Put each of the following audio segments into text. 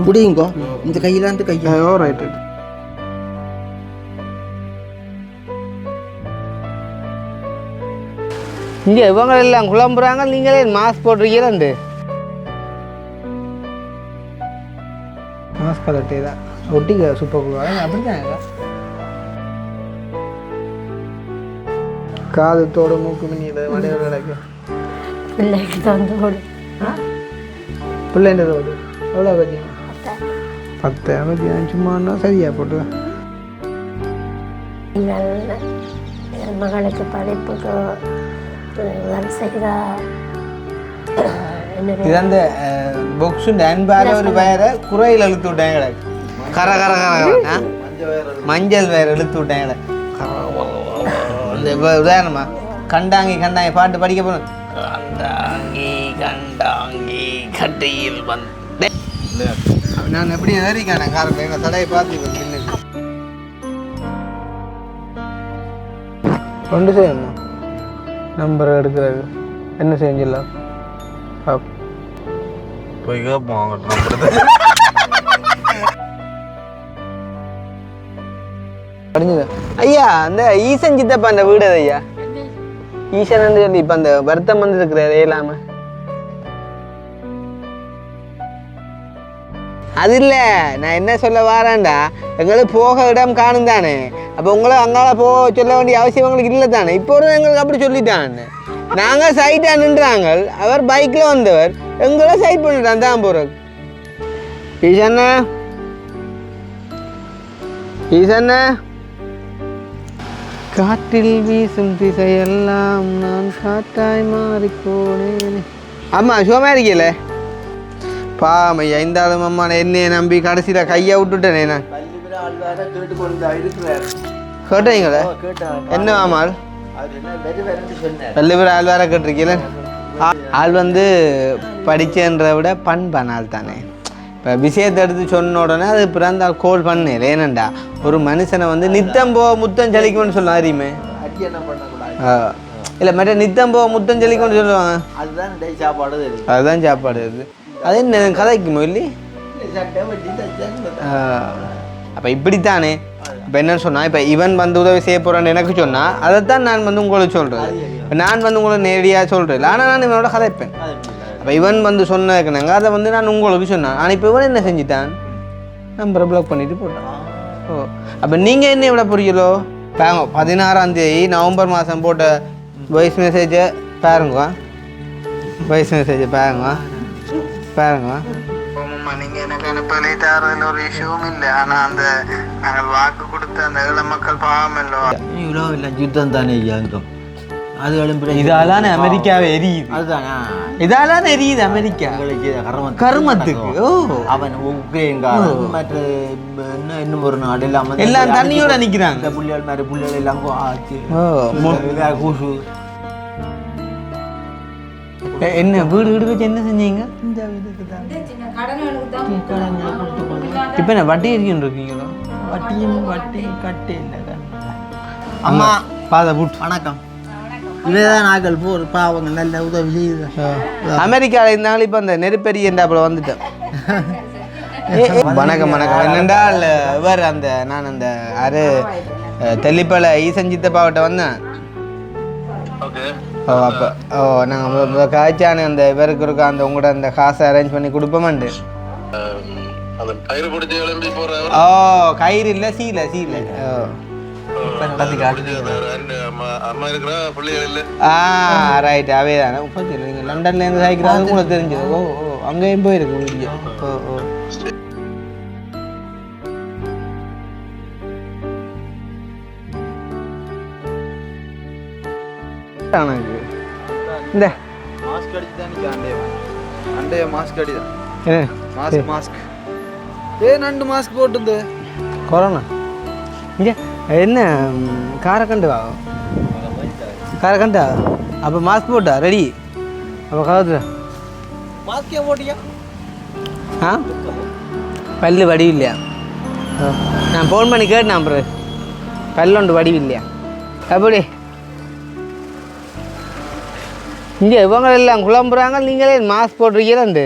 பிடிங்கோ இந்த கையிலாந்து கையா ரைட் இங்கே இவங்க எல்லாம் குழம்புறாங்க, நீங்களே மாஸ்க் போட்டிருக்கீங்க. மாஸ்க் பதட்டே தான் ஒட்டிக்க சூப்பர் குழுவாங்க அப்படிதான். காது தோடு மூக்கு மினியில் மலையோட கிடக்கு பிள்ளைக்கு தந்து கொடு. பிள்ளைன்ற தோடு எவ்வளோ வச்சிங்க? 10 அமைதி சும்மானா சரியா போட்டு. என் மகளுக்கு படிப்புக்கு உதவி செய்தா இது அந்த பொக்ஸு ஹேண்ட்பேக் ஒரு வயரை குறையில் இழுத்து விட்டாங்க கிடக்கு. கர கர கர மஞ்சள் வயர் இழுத்து விட்டாங்க கிடக்கு. இந்த இப்போ உதாரணமா கண்டாங்கி கண்டாங்கி பாட்டு படிக்க போகணும். கண்டாங்கி கண்டாங்கி கட்டையில் வந்து நான் எப்படி ஏறிக்கானேன் காரணம் எங்கள் தடையை பார்த்து கொண்டு செய்யணும். நம்பர் எடுக்கிறது என்ன செஞ்சிடலாம் போய் கேட்போம் படிஞ்சது. ஐயா அந்த ஈசன் சித்தப்பா அந்த வீடு அது ஐயா ஈசன் சொல்லி இப்போ அந்த வருத்தம் வந்து இருக்கிறாரு இல்லாம அது இல்லை. நான் என்ன சொல்ல வாரேன்டா, எங்களுக்கு போக இடம் காணும் தானே. அப்போ உங்களை அங்கால போக சொல்ல வேண்டிய அவசியம் எங்களுக்கு இல்லை தானே. இப்போ ஒரு எங்களுக்கு அப்படி சொல்லிட்டான். நாங்கள் சைட்டாக நின்றாங்க, அவர் பைக்கில் வந்தவர் எங்களை சைட் பண்ணிட்டான் தான் போகிறோம். ஈசண்ணா ஈசண்ணா காற்றில் வீசும் திசையெல்லாம் நான் காட்டாய் மாறிப்போனேன். ஆமாம் சுகமாக இருக்கல பாமையா இந்த ஆளும் அம்மா என்னையை நம்பி கடைசியில் கையை விட்டுட்டேனே. நான் கேட்டீங்களே என்ன ஆமாள் வெள்ளி பேர் ஆள் வேற கேட்டிருக்கீங்கள. ஆள் வந்து படிச்சேன்ற விட பண்பானால் தானே. இப்போ விஷயத்தை எடுத்து சொன்ன உடனே அது பிறந்த ஆள் கோல் பண்ணேன். ஏனண்டா ஒரு மனுஷனை வந்து நித்தம் போ முத்தம் ஜலிக்கும்னு சொல்லுவாங்க அறியுமே. இல்லை மற்ற நித்தம் போ முத்தம் ஜலிக்கும்னு சொல்லுவாங்க. அதுதான் சாப்பாடு. அது என்ன கதைக்குமோ இல்லை. அப்போ இப்படித்தானே. இப்போ என்னன்னு சொன்னால் இப்போ இவன் வந்து உதவி செய்ய போகிறான்னு எனக்கு சொன்னால் அதைத்தான் நான் வந்து உங்களுக்கு சொல்கிறது. இப்போ நான் வந்து உங்களுக்கு நேரடியாக சொல்கிறேன், ஆனால் நான் இவனோட கதைப்பேன். அப்போ இவன் வந்து சொன்னதுக்குனாங்க அதை வந்து நான் உங்களுக்கு சொன்னேன். ஆனால் இப்போ இவன் என்ன செஞ்சுட்டான், நம்பரை பிளாக் பண்ணிட்டு போட்டான். ஓ அப்போ நீங்கள் என்ன விட புரியலோ பாருங்க. 16ஆம் தேதி நவம்பர் மாதம் போட்ட வாய்ஸ் மெசேஜை பாருங்க. வாய்ஸ் மெசேஜை பாருங்க பாருங்க. நீங்கள் எனக்கு அனுப்பலை தரதில் ஒரு இஷ்யூவும் இல்லை. ஆனால் அந்த நாங்கள் வாக்கு கொடுத்த அந்த ஏழை மக்கள் பாவம் இல்லவா இவ்வளோ இல்லை யுத்தம் தானே ஐயாங்கும். அது இதாலான அமெரிக்காவை எரியுது. அதுதானா இதாலான எரியுது அமெரிக்கா கருமத்துக்கு. ஓ அவன் உக்ரைன்காரன் மற்ற இன்னும் ஒரு நாடு எல்லாம் எல்லாம் தண்ணியோட நிற்கிறாங்க. புள்ளிகள் மாதிரி புள்ளிகள் எல்லாம் ஆச்சு. கூசு என்ன வீடு வீடு வச்சு என்ன செஞ்சீங்க? இப்போ என்ன வட்டி எரிக்கின்னு இருக்கீங்களோ? வட்டி கட்டே இல்லை. அம்மா பாதை புட் வணக்கம். இவைதான் நாங்கள் போர் பாவங்க நல்ல உதவி செய்யுது. அமெரிக்காவில் இருந்தாலும் இப்போ அந்த நெருப்பெரிய அப்புறம் வந்துட்டேன். வணக்கம் வணக்கம். என்னென்றால் இவர் அந்த நான் அந்த தெல்லிப்பள ஈசன் சித்தப்பாவிட்ட வந்தேன். ஓ அப்போ ஓ நாங்கள் காய்ச்சானு அந்த இவருக்கு இருக்க அந்த உங்களோட அந்த காசை அரேஞ்ச் பண்ணி கொடுப்போமாண்டு. ஓ கயிறு இல்லை சீலை சீலை. ரைட் அவே தானே. நீங்கள் லண்டன்லேருந்து சாய்க்கிறாங்க உங்களுக்கு தெரிஞ்சது. ஓ ஓ அங்கேயும் போயிருக்கு வீடியோ. ஓ ஓ எனக்கு இந்த மாஸ்க் அடிச்சு தான் அண்டைய மாஸ்க் அடிதான் மாஸ்க் மாஸ்க் நண்டு மாஸ்க் போட்டு கொரோனா இங்கே என்ன காரக்கண்டு ஆகும் காரக்கண்டா. அப்போ மாஸ்க் போட்டா ரெடி. அப்போ கலத்துற மாஸ்கே போட்டியா? ஆ பல்லு வடிவு இல்லையா? நான் ஃபோன் பண்ணி கேட்டேன். அப்புறம் பல்லொண்டு வடிவு இல்லையா? அப்படி இங்கே இவங்க எல்லாம் குழம்புறாங்க, நீங்களே மாஸ்க் போட்டிருக்கீங்களே.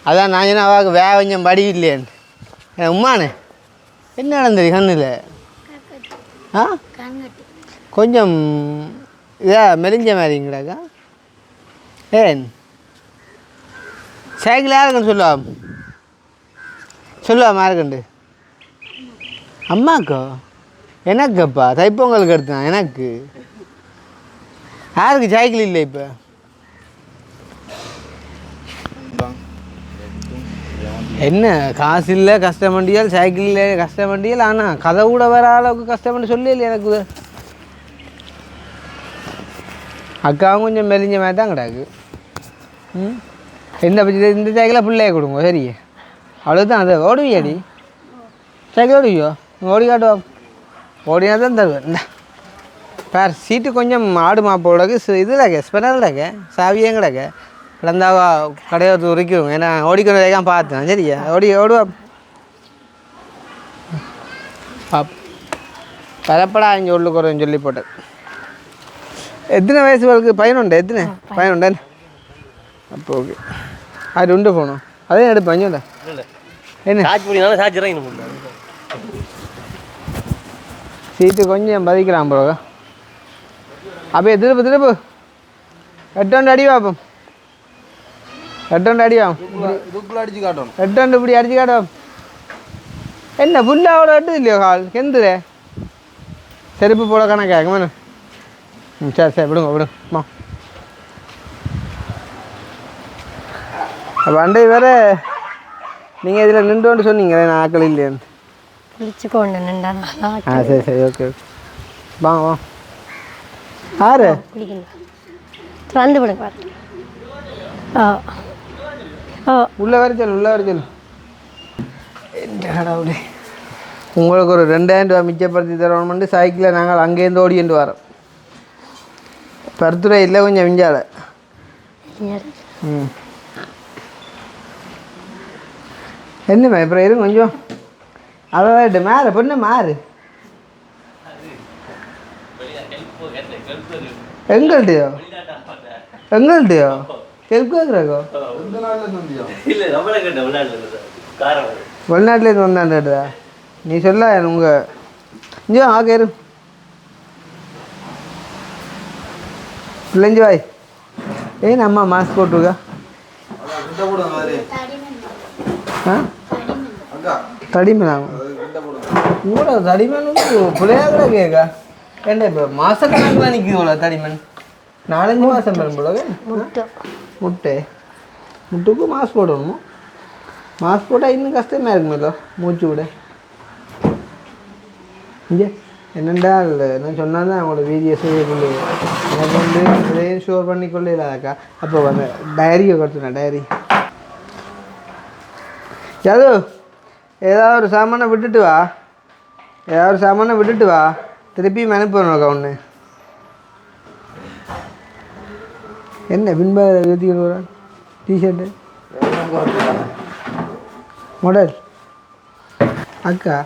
அதான் நான் என்ன அவாவுக்கு கொஞ்சம் படி இல்லையேன்னு உமானே என்ன நடந்தது கண்ணில் ஆ கொஞ்சம் மெலிஞ்ச மாதிரிங்களாக்கா ஏன் சைக்கிள் யாருக்குன்னு சொல்லுவா யாருக்குண்டு அம்மாக்கோ எனக்குப்பா தைப்பொங்கலுக்கு எடுத்தான் எனக்கு யாருக்கு சைக்கிள் இல்லை இப்போ என்ன காசு இல்லை கஷ்டமண்டியல் சைக்கிள் இல்லை கஷ்டமண்டியல் ஆனால் கதை கூட வர அளவுக்கு கஷ்டப்பட்டு சொல்லி இல்லை எனக்கு அக்காவும் கொஞ்சம் மெலிஞ்ச மாதிரி தான் கிடாக்கு இந்த சைக்கிளாக பிள்ளைய கொடுங்க சரி அவ்வளோதான் அதை ஓடுவியாடி சைக்கிள் ஓடுவியோ ஓடி காட்டுவா ஓடினா தான் தருவேன் இந்த பேர் சீட்டு கொஞ்சம் ஆடு மாப்போடக்கு இதில் ஸ்பெனர்லக்க சாவியும் கிடக்க கிடந்தாவா கடையை உரிக்கும் ஏன்னா ஓடிக்கொண்டு வேகம் பார்த்தேன் சரியா ஓடுவா பரப்படா இங்கே உள்ளுக்கு ஒரு சொல்லி போட்டேன் எத்தனை வயசு உங்களுக்கு பையனுண்டு பையனுண்டு அப்போ ஓகே அது உண்டு போகணும் அதே எடுப்பேன் அஞ்சோண்டா என்ன சீட்டு கொஞ்சம் பதிக்கலாம் ப்ரோ அப்படியே திருப்பு 8 அடி பார்ப்போம் 8 அடி அடிச்சு காட்டணும் 8 இப்படி அடிச்சு காட்டும் என்ன ஃபுல்லாக அவ்வளோ எட்டு இல்லையோ கால் கெந்துரு செருப்பு போட கணக்காக வேணும் சரி விடுங்கம்மா அப்போ அண்டை வேறு நீங்கள் இதில் நின்றுன்னு சொன்னீங்களே நான் ஆக்கள் இல்லையான்னு சரி ஓகே வாங்க ஆறு உள்ள வர சொல்லு கடவுளே உங்களுக்கு ஒரு 2000 ரூபா மிச்சப்படுத்தி தரணும்னு சைக்கிளில் நாங்கள் அங்கேருந்து ஓடிட்டு வரோம் பருத்துறை இல்லை கொஞ்சம் மிஞ்சால என்னம்மா இப்போ இருக்கு கொஞ்சம் அதை மாறு பொண்ணு மாறு எங்கள்கிட்டயோ ஹெல்ப் கேட்குறாக்கோ வெளிநாட்டிலேருந்து வந்தாண்டா நீ சொல்ல உங்கள் இஞ்சோ ஆகேரு பிள்ளைஞ்சு வாய் ஏன் அம்மா மாஸ்க் போட்டுருக்கா தடிமேன் கூட தடிமன் பிள்ளையா கூட கேட்கா ஏண்டா இப்போ மாதக்கணக்கில் நிற்குது தடிமன் 4-5 மாதம் பெறும் போல முட்டைக்கும் மாஸ்க் போடணுமோ மாஸ்க் போட்டால் இன்னும் கஷ்டமாக இருக்குமேலோ மூச்சு விட இங்கே என்னெண்டா நான் சொன்னால் தான் அவங்களோட வீடியோ செய்யக்குள்ளே எனக்கு வந்து இதையும் ஷோர் பண்ணிக்கொள்ளே இல்லாதாக்கா அப்போ அந்த டைரியை கொடுத்துனேன் டைரி யாது ஏதாவது ஒரு சாமானை விட்டுட்டு வா திருப்பியும் அனுப்பணுக்கா ஒன்று என்ன பின்பாக எழுதிக்கிட்டு டிஷர்ட்டு மாடல் அக்கா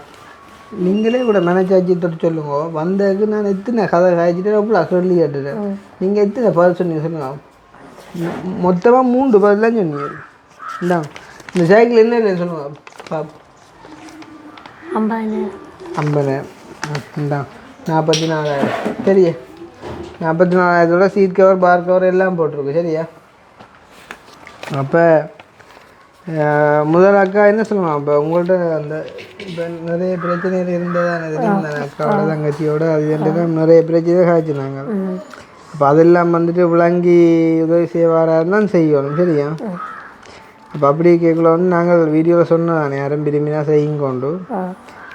நீங்களே கூட மேனேஜாச்சு தொட்டு சொல்லுங்க வந்ததுக்கு நான் எத்தனை கதை காய்ச்சிட்டு அவ்வளோ சொல்லி கேட்டுட்டேன் நீங்கள் எத்தனை பதில் சொன்னீங்க சொல்லுங்க மொத்தமாக 3 பதிலாம் சொன்னீங்க இந்தாங்க இந்த சைக்கிள் என்ன இல்லை சொல்லுங்க பாப் 50,000 இந்தாங்க 44,000 சரியா 44,000 சீட் கவர் பார் கவர் எல்லாம் போட்டிருக்கு சரியா அப்போ முதல் அக்கா என்ன சொல்லுவாங்க இப்போ உங்கள்கிட்ட அந்த இப்போ நிறைய பிரச்சனைகள் இருந்ததான அக்காவோட தங்கச்சியோட அது நிறைய பிரச்சனை காய்ச்சினாங்க அப்போ அதெல்லாம் வந்துட்டு விளங்கி உதவி செய்வாராக தான் செய்யணும் சரியா அப்போ அப்படி கேட்கல வந்து நாங்கள் வீடியோவில் சொன்னோம் யாரும் விரும்பினா செய்யுங்கொண்டு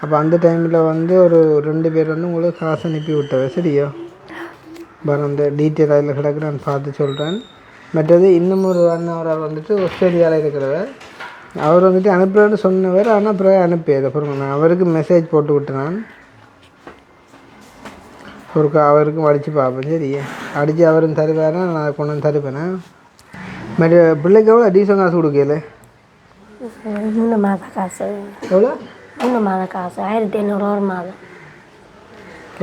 அப்போ அந்த டைமில் வந்து ஒரு 2 பேர் வந்து உங்களுக்கு காசு அனுப்பி விட்டவ சரியா வேறு அந்த டீட்டெயில் அதில் கிடக்கு நான் பார்த்து சொல்கிறேன் மற்றது இன்னும் ஒரு அண்ணாவரால் வந்துட்டு ஆஸ்திரேலியாவில் இருக்கிறவர் அவர் வந்துட்டு அனுப்புகிறேன்னு சொன்னவர் ஆனால் அப்புறம் அனுப்பியது அப்புறம் நான் அவருக்கு மெசேஜ் போட்டு விட்டேன் நான் ஒருக்கா அவருக்கும் அடித்து பார்ப்பேன் சரி அடித்து அவரும் தருவாரா நான் கொண்டு வந்து தருப்பேனே மற்ற பிள்ளைக்கு எவ்வளோ டீசல் காசு கொடுக்கல 3 மாத காசு எவ்வளோ 3 மாத காசு 1,500 ஒரு மாதம்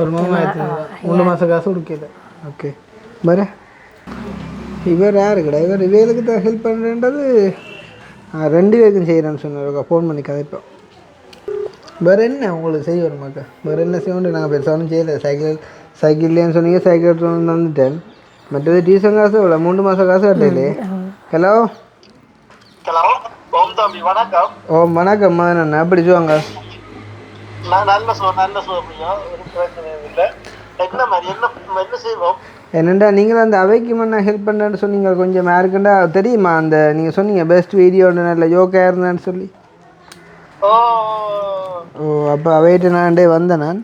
ஒரு மாதம் 3 மாதம் காசு கொடுக்கல ஓகே வேறு இவர் யாரு கடை இவருக்கு தான் ஹெல்ப் பண்ணுறது 2 பேருக்கும் செய்கிறேன்னு சொன்னார். ஃபோன் பண்ணி கதைப்போம். வேறு என்ன உங்களுக்கு செய்ய வருமாக்கா? வேறு என்ன செய்யணும்? நாங்கள் பெருசாக ஒன்றும் செய்யலை. சைக்கிள்லேன்னு சொன்னீங்க, சைக்கிள் எடுத்து வந்துட்டேன். மற்றது டியூஷன் காசு இவ்வளோ 3 மாதம் காசு கட்டையிலே. ஹலோ ஹலோ, ஓம் தம்பி வணக்கம். வணக்கம் மதன், எப்படி சொல்லுவாங்க? நான் நல்ல சுகப்பிரியா, ஒரு பிரச்சனையும் இல்லை. என்ன மாதிரி என்ன செய்வோம்? என்னண்டா நீங்கள் அந்த அவைக்கு நான் ஹெல்ப் பண்ணுறேன்னு சொன்னீங்க. கொஞ்சம் யாருக்குண்டா தெரியுமா? அந்த நீங்கள் சொன்னீங்க பெஸ்ட் வீடியோன்னு நல்ல யோகா இருந்தேன்னு சொல்லி. ஓ அப்போ அவைகிட்ட நான் வந்தேன். நான்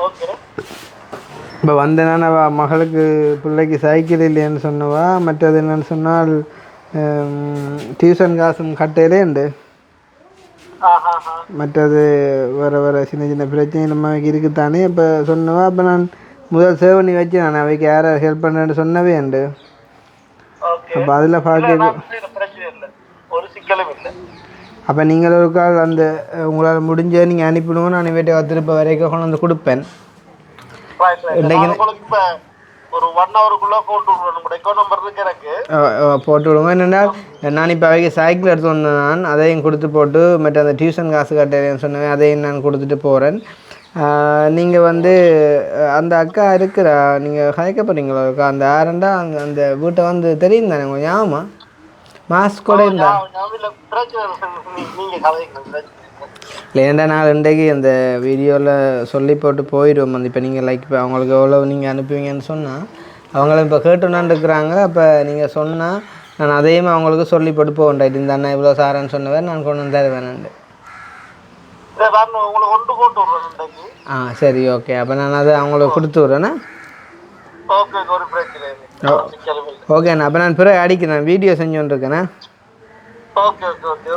ஓகே. இப்போ வந்தேன்னா மகளுக்கு பிள்ளைக்கு சைக்கிள் இல்லைன்னு சொன்னவா. மற்றது என்னென்னு சொன்னால் டியூஷன் காசும் கட்டையிலே உண்டு. மற்றது வேறு சின்ன சின்ன பிரச்சனை நம்ம இருக்குத்தானே. இப்போ சொன்னவா. அப்போ நான் முதல் சேவ் பண்ணி வச்சு நான் அவைக்கு யாரை ஹெல்ப் பண்ணுறேன்னு சொன்னவே உண்டு. அப்போ அதில் பார்க்க ஒரு சிக்கலும் இல்லை. அப்போ நீங்கள் ஒரு கால் அந்த உங்களால் முடிஞ்ச நீங்கள் அனுப்பிடுங்க. நான் வீட்டை திருப்ப வரைக்கும் கொண்டு வந்து கொடுப்பேன். ஒரு 1 ஹவருக்குள்ளே போட்டு விடுவோம். அக்கௌண்ட் நம்பர் இருக்கு எனக்கு, போட்டு விடுங்க. என்னென்னா நான் இப்போ அவைக்கு சைக்கிள் எடுத்து வந்தேன். நான் அதையும் கொடுத்து போட்டு மற்ற அந்த டியூஷன் காசு கட்டுறேன்னு சொன்னேன், அதையும் நான் கொடுத்துட்டு போகிறேன். நீங்கள் வந்து அந்த அக்கா இருக்கிறா, நீங்கள் கதைக்க போகிறீங்களா அக்கா? அந்த ஆரண்டா அந்த வீட்டை வந்து தெரியும் தானே உங்களுக்கு? ஞாபகமா? மாஸ்க் கூட இருந்தா இல்லைண்டா. நான் இன்றைக்கு அந்த வீடியோவில் சொல்லி போட்டு போயிடுவோம். வந்து இப்போ நீங்கள் லைக் இப்போ அவங்களுக்கு எவ்வளோ நீங்கள் அனுப்புவீங்கன்னு சொன்னால் அவங்களும் இப்போ கேட்டுனான்னு இருக்கிறாங்க. அப்போ நீங்கள் சொன்னால் நான் அதையும் அவங்களுக்கு சொல்லி போட்டு போவேன். இந்த அண்ணா இவ்வளோ சாரன்னு சொன்னவர் நான் கொண்டு வந்து தருவேன். சரி, ஓகே. அப்போ நான் அதை அவங்களுக்கு கொடுத்து விட்றேண்ணா. ஓகேண்ணா. அப்போ நான் பிறகு அடிக்கிறேன், வீடியோ செஞ்சோன்னு இருக்கேண்ணா. Okay okay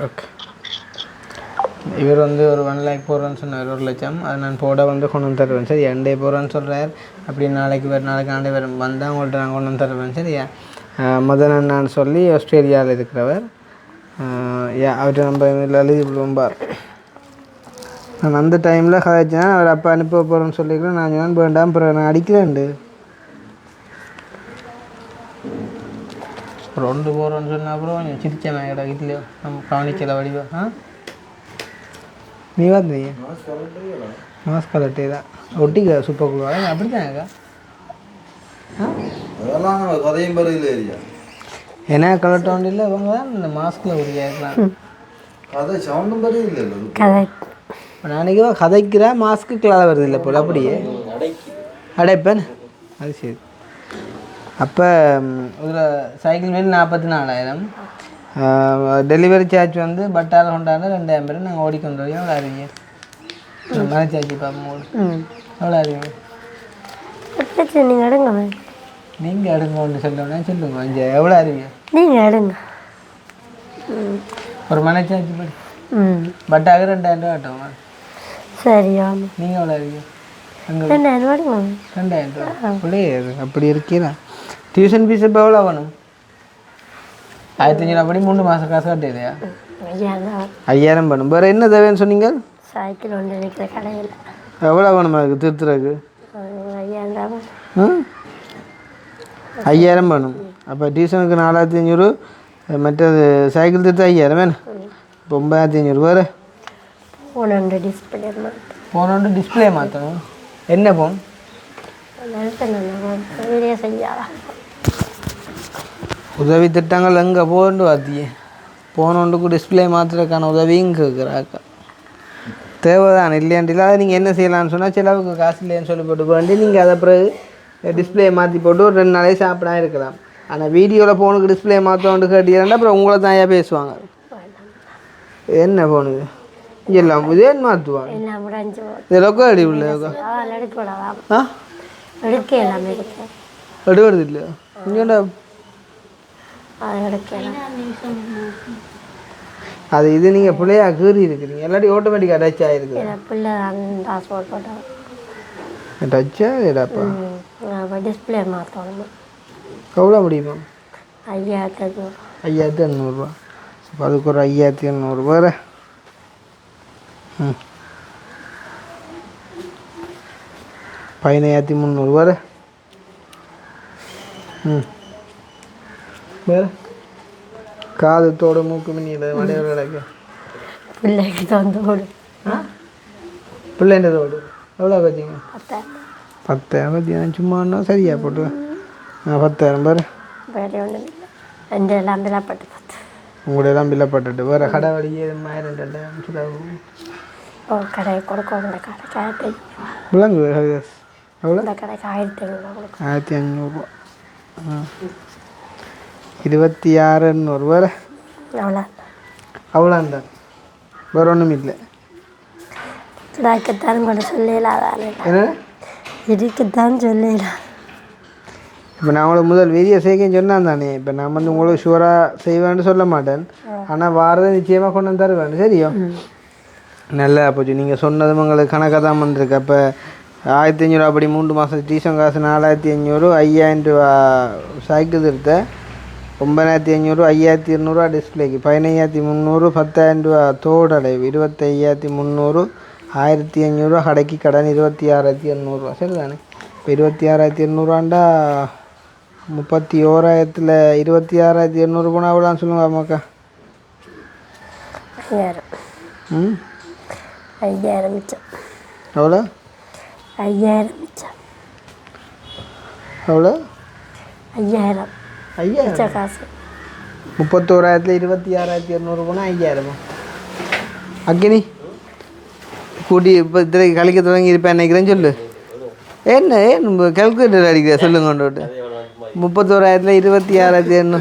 okay. இவர் வந்து ஒரு 1 லேக் போடுறேன்னு சொன்னார், 1 லட்சம். அதை நான் போட வந்து கொண்டு வந்து தருவேன். சரி, 2 டே போடுறேன்னு சொல்கிறார். அப்படி நாளைக்கு நாளை வந்தால் உங்கள்கிட்ட நான் கொண்டு வந்து தருவேன். சரியா? முதல்ல நான் சொல்லி ஆஸ்திரேலியாவில் இருக்கிறவர். அவர்கிட்ட நம்ம இதில் எழுதி விடுவோம்பார். நான் அந்த டைமில் கதைச்சேன். அவர் அப்போ அனுப்ப போகிறேன்னு சொல்லிக்கிறேன். நான் சொன்னேன் வேண்டாம், அப்புறம் நான் அடிக்கிறேன்ண்டு. ஒரு 1 போகிறோன்னு சொன்னால் அப்புறம் கொஞ்சம் சிரிச்ச மேகடா வீட்டிலையோ நம்ம கவனிக்கல வடிவா. நீ வந்தீங்க மாஸ்க் கலட்டே தான் ஒட்டிக்க சூப்பர் குழுவா அப்படி தானேக்கா? கதையும் பருவில் ஏரியா ஏன்னா கலட்ட ஒன்றும் இல்லை. இவங்க தான் இந்த மாஸ்கில் உரியா இருக்கலாம். கதை சவுண்டும் பருவில் இல்லை. இப்போ நாளைக்கு கதைக்கிறா மாஸ்க்கு கிளாத வருது இல்லை போல். அப்படியே அடைப்பேன். அது சரி. அப்போ இதில் சைக்கிள் வேணும் 44,000. டெலிவரி சார்ஜ் வந்து பட்டால் கொண்டாந்து 2,000 பேர் நாங்கள் ஓடிக்கொண்டு வரோம். எவ்வளோ அறிவிங்க? மலை சார்ஜ் பார்ப்போம். எவ்வளோ அறிவிங்க? நீங்கள் எடுங்க. நீங்கள் எடுங்கன்னு சொல்லணும்னா சொல்லுங்க. கொஞ்சம் எவ்வளோ அறிவிங்க? நீங்கள் எடுங்க. ஒரு மலை சார்ஜ் படி பட்டாக 2,000 ரூபா ஆட்டோங்க. சரியா? நீங்கள் எவ்வளோ அறிவிங்க? 2,000 ரூபாய்ங்க. 2,000 ரூபா அப்படியே அப்படி இருக்கீங்களா? டியூஷன் ஃபீஸ் இப்போ எவ்வளோ வேணும்? 1500 படி 3 மாதம் காசு கட்டிலையா? 5,000 வேணும். வேறு என்ன தேவைன்னு சொன்னீங்க? சைக்கிள் ஒன்று இருக்கிற கடையில் எவ்வளோ வேணுமா இருக்குது திருத்துறதுக்கு? 5,000. 5,000 வேணும். அப்போ டியூஷனுக்கு 4,500. மற்றது சைக்கிள் திருத்த 5,000 வேணும். இப்போ 9,500. வேறு ஃபோன் டிஸ்பிளே மாற்றணும். என்ன ஃபோன்? வீடியோ செஞ்சாரா? உதவி திட்டங்கள் எங்கே போகண்டு பார்த்தியே. போனோண்டுக்கு டிஸ்பிளே மாற்றுறதுக்கான உதவியும் கேட்குறாக்கா. தேவைதான் இல்லையாண்டில் அதை நீங்கள் என்ன செய்யலான்னு சொன்னால் செலவுக்கு காசு இல்லைன்னு சொல்லி போட்டு வேண்டி நீங்கள் அதை பிறகு டிஸ்பிளே மாற்றி போட்டு ஒரு 2 நாளே சாப்பிடா இருக்கலாம். ஆனால் வீடியோவில் ஃபோனுக்கு டிஸ்பிளே மாற்றோண்டு கேட்டீங்கன்னா அப்புறம் உங்களை தான் ஏன் பேசுவாங்க. என்ன ஃபோனுக்கு எல்லாம் இதே மாற்றுவாங்க. இது ரொக்க அடி உள்ள எடுக்கிறது இல்லையா? இங்கேண்டா அது இது நீங்கள் பிள்ளையா கீறி இருக்கிறீங்க. எல்லாத்தையும் ஆட்டோமேட்டிக்காக டச் ஆகிருக்கு. டச்சா இல்லைடாப்பா? டிஸ்பிளே மாற்றணும். எவ்வளோ முடியுமா? 5,800. 5,800 அப்போ அதுக்கு ஒரு 5,800. வேறு 15,300. வேறு வேறு காது தோடு மூக்கு மின்னியில் வடையோட கிடக்கு பிள்ளைக்கு தந்து கொடு பிள்ளைன்ற தோடு எவ்வளோ வச்சிங்க 10,000 10,000 பற்றியா சும்மானா சரியா போட்டு 10,000 பேர் வேறு ஒன்றும் இல்லை ரெண்டு எல்லாம் விலப்பட்டு 10 உங்களோட எல்லாம் பில்லப்பட்டுட்டு வேறு கடை வழியே 2,000 ஒரு கடை கொடுக்கும் இந்த கடைக்கு 1500 விலங்கு எவ்வளோ இந்த கடைக்கு 1500 கொடுக்கும் 1,500 26,800 வேறு அவ்வளோ அவ்வளோந்தான் வேறு ஒன்றும் இல்லை இதாக்கத்தான் கூட சொல்லலாதானே என்ன இருக்குத்தான் சொல்லலாம் இப்போ நான் உங்களுக்கு முதல் வீடியோ செய்யன்னு சொன்னான் தானே இப்போ நான் வந்து உங்களுக்கு ஷுவராக செய்வேன்னு சொல்ல மாட்டேன் ஆனால் வாரதை நிச்சயமாக கொண்டு வந்து தருவேன் சரியோ நல்லா போச்சு நீங்கள் சொன்னதும் உங்களுக்கு கணக்காக தான் வந்திருக்கு அப்போ 1,500 அப்படி 3 மாதம் டீசன் காசு 4,500 5,000 ரூபா சைக்கிள் திருத்த 9,500 5,200 டிஸ்பிளேக்கு 15,300 10,000 ரூபா தோடடைவு 25,300 1,500 கடைக்கு கடன் 26,800 சரிதானே இப்போ 26,800 31,000 26,800 போனால் அவ்வளோன்னு சொல்லுங்க அம்மாக்கா 5000 5000 மிச்சம் எவ்வளோ 5000 மிச்சம் எவ்வளோ 5000 5,000 மிச்ச காசு 31,000 26,800 போனால் 5,000 அக்கினி கூட்டி இப்போ இதில் கழிக்க தொடங்கி இருப்பேன் நினைக்கிறேன்னு சொல்லு என்ன நம்ம கால்குலேட்டர் அடிக்கிற சொல்லுங்க கொண்டு 31,000 26,800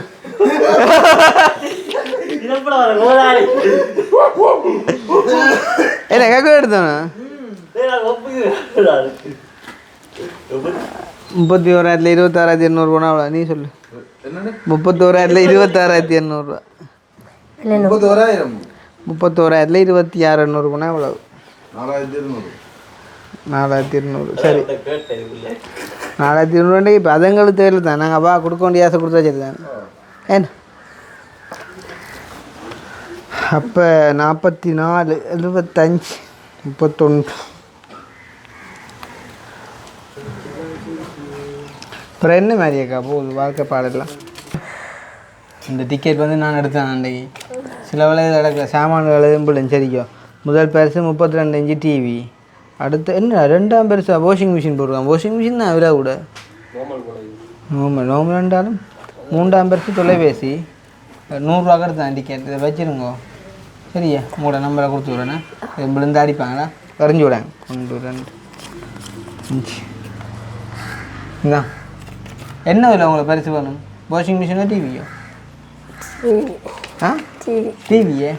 என்ன கால்குலேட்டர் தானே 31,000 26,800 போனால் அவ்வளோ நீ சொல்லு 31,000 26,800 31,000 31,000 26,800 போனால் எவ்வளோ 4,200 4,200 சரி 4,200 இப்போ அதுங்களுக்கு தேவையில்லை தான் நாங்கள் அப்பா கொடுக்க வேண்டிய ஆசை கொடுத்தா சரி தான் ஏன்னா அப்போ 44 75 31 அப்புறம் என்ன மாதிரியாக்கா போகுது வாழ்க்கை பாடலாம் இந்த டிக்கெட் வந்து நான் எடுத்தேன் அன்றைக்கி சில வேலை நடக்க சாமான்கள் எதுவும் சரிக்கோ முதல் பரிசு 32 இன்ச்சு டிவி அடுத்து என்ன 2ஆம் பரிசா வாஷிங் மிஷின் போடுவாங்க வாஷிங் மிஷின் தான் விலை கூட நோமல் ரெண்டாலும் 3ஆம் பரிசு தொலைபேசி 100 ரூபா தான் டிக்கெட் இதை வச்சுருங்கோ சரியா உங்களோட நம்பரை கொடுத்து விட்றேண்ணே விழுந்து அடிப்பாங்களா வரைஞ்சி விடாங்க 1 2 5 இதான் என்ன விலை உங்களுக்கு பரிசு வேணும் வாஷிங் மிஷினோ டிவியோ ஆ டிவியே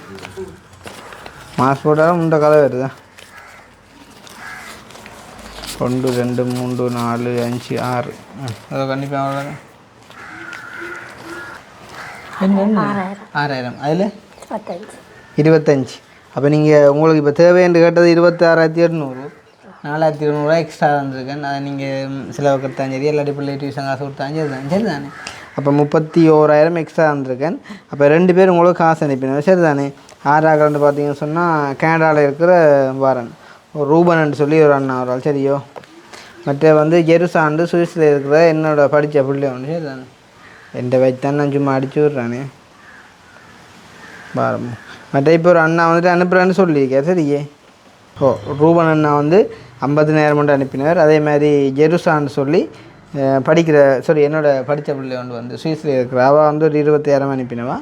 மாஸ் போட்டாலும் இந்த கதை வருதா 1 2 3 4 5 6 அதை கண்டிப்பாக அவ்வளோதான் என்ன 6,000 அதில் 25 அப்போ நீங்கள் உங்களுக்கு இப்போ தேவைன்னு கேட்டது 26,800 4,200 எக்ஸ்ட்ரா வந்திருக்கேன் அதை நீங்கள் செலவு கொடுத்தாலும் சரி எல்லாட்டி பிள்ளை டியூஷன் காசு கொடுத்தாலும் சரி தான் சரி தானே அப்போ 31,000 எக்ஸ்ட்ரா வந்திருக்கேன் அப்போ 2 பேர் உங்களுக்கு காசு அனுப்பினேன் சரி தானே 6,000 பார்த்தீங்கன்னு சொன்னால் கனடாவில் இருக்கிற வாரன் ஒரு ரூபன் சொல்லி ஒரு அண்ணா ஒரு ஆள் சரியோ மற்ற வந்து ஜெருசாண்டு சுவிஸில் இருக்கிற என்னோட படித்த பிள்ளை ஒன்று சரி தானே எந்த வச்சுதான் நான் சும்மா அடிச்சு விட்றானே பாரம் மற்ற இப்போ ஒரு அண்ணா வந்துட்டு அனுப்புகிறேன்னு சொல்லியிருக்கேன் சரியே ஓ ரூபன் அண்ணா வந்து 50,000 மட்டும் அனுப்பினார் அதே மாதிரி ஜெருசான்னு சொல்லி படிக்கிற என்னோட படித்த பிள்ளை ஒன்று வந்து சுவிஸில் இருக்கிற அவள் வந்து ஒரு 20,000 அனுப்பினவா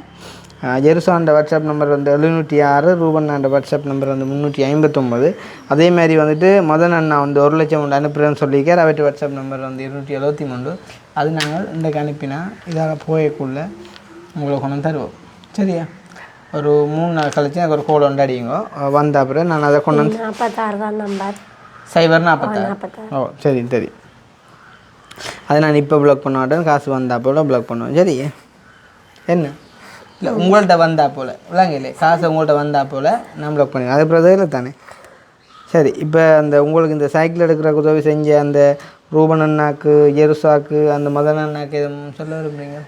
ஜெருசாண்ட வாட்ஸ்அப் நம்பர் வந்து 706 ரூபண்ணாண்ட வாட்ஸ்அப் நம்பர் வந்து 359 அதே மாதிரி வந்துட்டு மதன் அண்ணா வந்து 1,00,000 உண்டு அனுப்புகிறேன்னு சொல்லியிருக்கார் அவற்றை வாட்ஸ்அப் நம்பர் வந்து 273 அது நாங்கள் இன்றைக்கு அனுப்பினா இதால் போயக்குள்ளே உங்களுக்கு கொண்டு தருவோம் சரியா ஒரு 3 நாள் கழிச்சு எனக்கு ஒரு கோல் ஒன்று அடிங்க வந்த அப்புறம் நான் அதை கொண்டு வந்து 46 நம்பர் 046 ஓ சரி சரி அதை நான் இப்போ ப்ளாக் பண்ண மாட்டேன் காசு வந்தால் போல் ப்ளாக் பண்ணுவேன் சரி என்ன இல்லை உங்கள்கிட்ட வந்தால் போல் விளங்கல காசு உங்கள்கிட்ட வந்தால் போல் நான் ப்ளாக் பண்ணுவேன் அது பிரதேரில் தானே சரி இப்போ அந்த உங்களுக்கு இந்த சைக்கிள் எடுக்கிற உதவி செஞ்ச அந்த ரூபன் அண்ணாக்கு ஜெருசாக்கு அந்த மதன் அண்ணாக்கு எதுவும் சொல்ல விரும்புறீங்க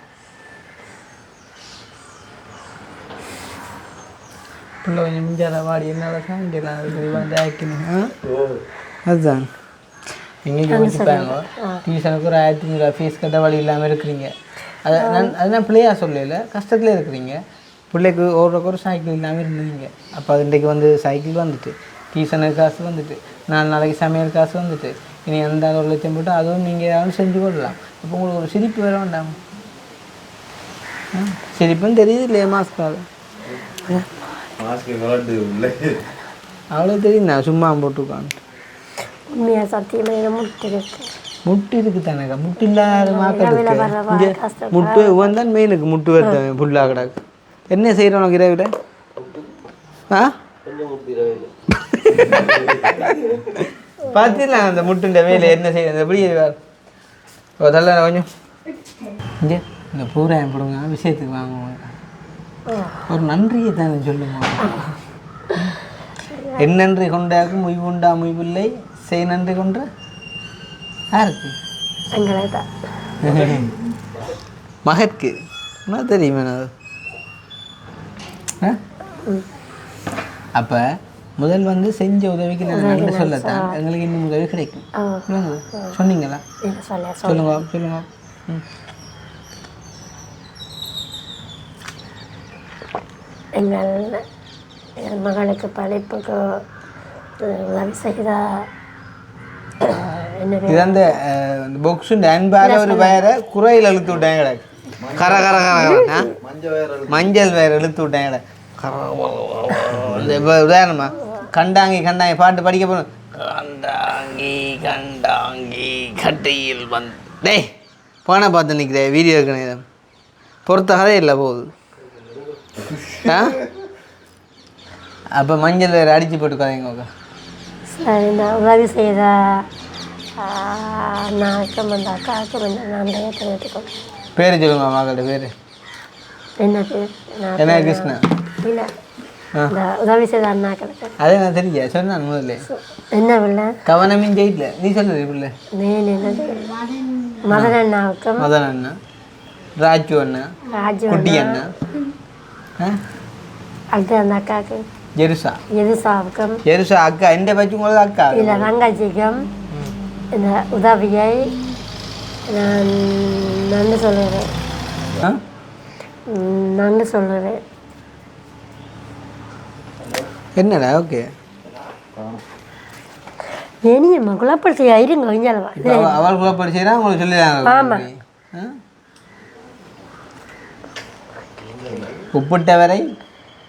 பிள்ளை கொஞ்சம் மிஞ்சாத வாடி என்னால் சாயங்காலம் ஆக்கணும் அதுதான் எங்கேயும் வச்சுப்பாங்க டியூஷனுக்கு ஒரு 1,500 ஃபீஸ் கட்ட வழி இல்லாமல் இருக்கிறீங்க அதை நான் பிள்ளையாக சொல்லல கஷ்டத்தில் இருக்கிறீங்க பிள்ளைக்கு ஒரு சைக்கிள் இல்லாமல் இருந்தீங்க. அப்போ அது இன்றைக்கு வந்து சைக்கிள் வந்துட்டு, டியூஷனுக்கு காசு வந்துட்டு, 4 நாளைக்கு சமையல் காசு வந்துட்டு, இனி அந்த 1 லட்சம் போட்டு அதுவும் நீங்கள் ஏதாவது செஞ்சு கொள்ளலாம். அப்போ உங்களுக்கு ஒரு சிரிப்பு வேற வேண்டாம். சிரிப்புன்னு தெரியுது இல்லையா மாஸ்க்காக? அவ்வளோ தெரியும் நான் சும்மா போட்டுருக்கான். உண்மையாக சத்தியமாக முட்டு இருக்கு. முட்டு இருக்கு தானேக்கா, முட்டு இல்லாத மாக்கள் இங்கே முட்டு வந்தான் மெயினுக்கு முட்டு வருது ஃபுல்லாக கிடாக்கு. என்ன செய்கிறோம் உனக்கு இரவில்? பார்த்துலாம் அந்த முட்டுன்ற வேலை என்ன செய்யறது எப்படி அதெல்லாம் கொஞ்சம் இங்கே இந்த பூராயம் போடுங்க விஷயத்துக்கு வாங்குவாங்க. ஒரு நன்றியை தானே சொல்லுங்க. என் நன்றி கொண்டாக்கும் முய்வுண்டா முய்வில்லை, செய் நன்றி கொன்ற யாருக்கு? மகற்கு என்ன தெரியுமா? அப்போ முதல் வந்து செஞ்ச உதவிக்கு நான் நன்றி சொல்லத்தான் எங்களுக்கு இன்னும் உதவி கிடைக்கும். சொன்னீங்களா? சொல்லுங்க சொல்லுங்க. எங்கள் மகளுக்கு படிப்புக்கு உதவி செய்தா இது அந்த பொக்ஸுண்டு அன்பால ஒரு வயரை குறையில் இழுத்து விட்டேன் கிடக்கு. கர கர கர மஞ்சள் வயர் இழுத்து விட்டேன் கிடக்கு. இந்த இப்போ உதாரணமா கண்டாங்கி கண்டாங்கி பாட்டு படிக்க போகணும். கண்டாங்கி கண்டாங்கி கட்டையில் வந்து டேய் போன பார்த்து நிற்கிறேன் வீடியோ இருக்கணும். பொறுத்த கதை இல்லை போகுது. அப்போ மஞ்சள் வேறு அடித்து போட்டு கதைங்க. சரி, நான் உதவி செய்த அண்ணாவுக்கும் அந்த அக்காவுக்கும் நன்றியை தெரிவித்துக்கொள். பேர் சொல்லுங்க மகளோட பேர் என்ன பேர்? என்ன கிருஷ்ணா? இல்லை, இந்த உதவி செய்த அண்ணாக்களுக்கு அதே நான் தெரியா சொன்னான் முதல்ல. என்ன பிள்ளை? கவனமின் ஜெயில நீ சொல்லுது பிள்ளை. நான் என்னது மதன் அண்ணாவுக்கும் மதன் அண்ணா, ராஜு அண்ணா, குட்டி அண்ணா, அடுத்து அந்த அக்காவுக்கு எதுசாவுக்கும் ஜெருசா அக்கா எந்த பற்றி உங்களுக்கு அக்கா இந்த ரங்காஜிக்கும் இந்த உதவியை நான் நன்றி சொல்லுறேன். நன்றி சொல்லுறேன். என்னடா? ஓகே ஏனியம்மா குழப்படி இருங்க கொஞ்சம் அவள் குழப்படி செய்யறா உங்களுக்கு சொல்லிடுறாங்க. ஆமாம், உப்பிட்ட வரை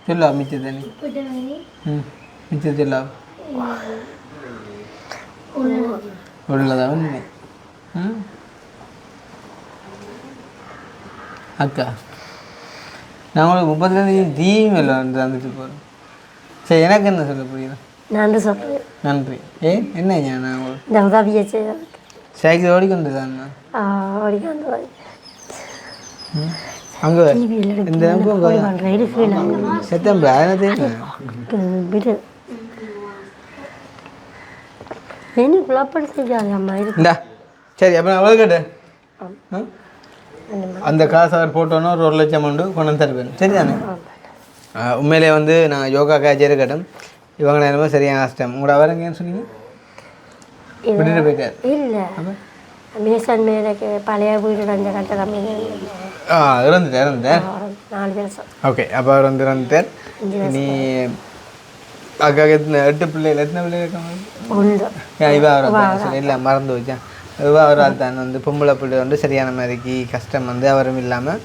சொல்லா மிச்சத்தை நீ மிச்சம் சொல்லா உள்ளதா ஒன்று. அக்கா நான் உங்களுக்கு 30 தீயும் இல்லை வந்துட்டு போகிறேன். சரி, எனக்கு என்ன சொல்ல புரியுது? நன்றி சொல்கிறேன். நன்றி. என்ன நான் உங்களுக்கு இந்த உதவியை செய்ததுக்கு சைக்கிள் ஓடிக்கொண்டு தான் ஓடிக்கொண்டு அங்கே இந்த செத்தம்பு குழப்படி செய்யாதம்மா இந்தா. சரி, அப்போ நான் அவ்வளோ கேட்டேன். அந்த காசு அவர் போட்டோன்னா ஒரு 1 லட்சம் உண்டு கொண்டு வந்து தருவேன். சரிதானே? உண்மையிலே வந்து நான் யோகா காய்ச்சல் இருக்கட்டும். இவங்க நேரமும் சரியான கஷ்டம். உங்களோட அவரங்கன்னு சொன்னீங்க விட்டுட்டு போயிட்டார். இல்லை, மேசன் மேலுக்கு பழைய வீடு அந்த கட்டடம் இறந்துட்டேன் 4 வருஷம். ஓகே, அப்போ அவர் வந்து இறந்துட்டார். நீ அக்காவுக்கு 8 பிள்ளைகள் எத்தனை பிள்ளைகள் இருக்காங்க? இவா அவர் இல்லை மறந்து வச்சேன். இவா அவரால் தான் வந்து பொம்பளை பிள்ளை வந்து சரியான மாதிரிக்கு கஷ்டம் வந்து அவரும் இல்லாமல்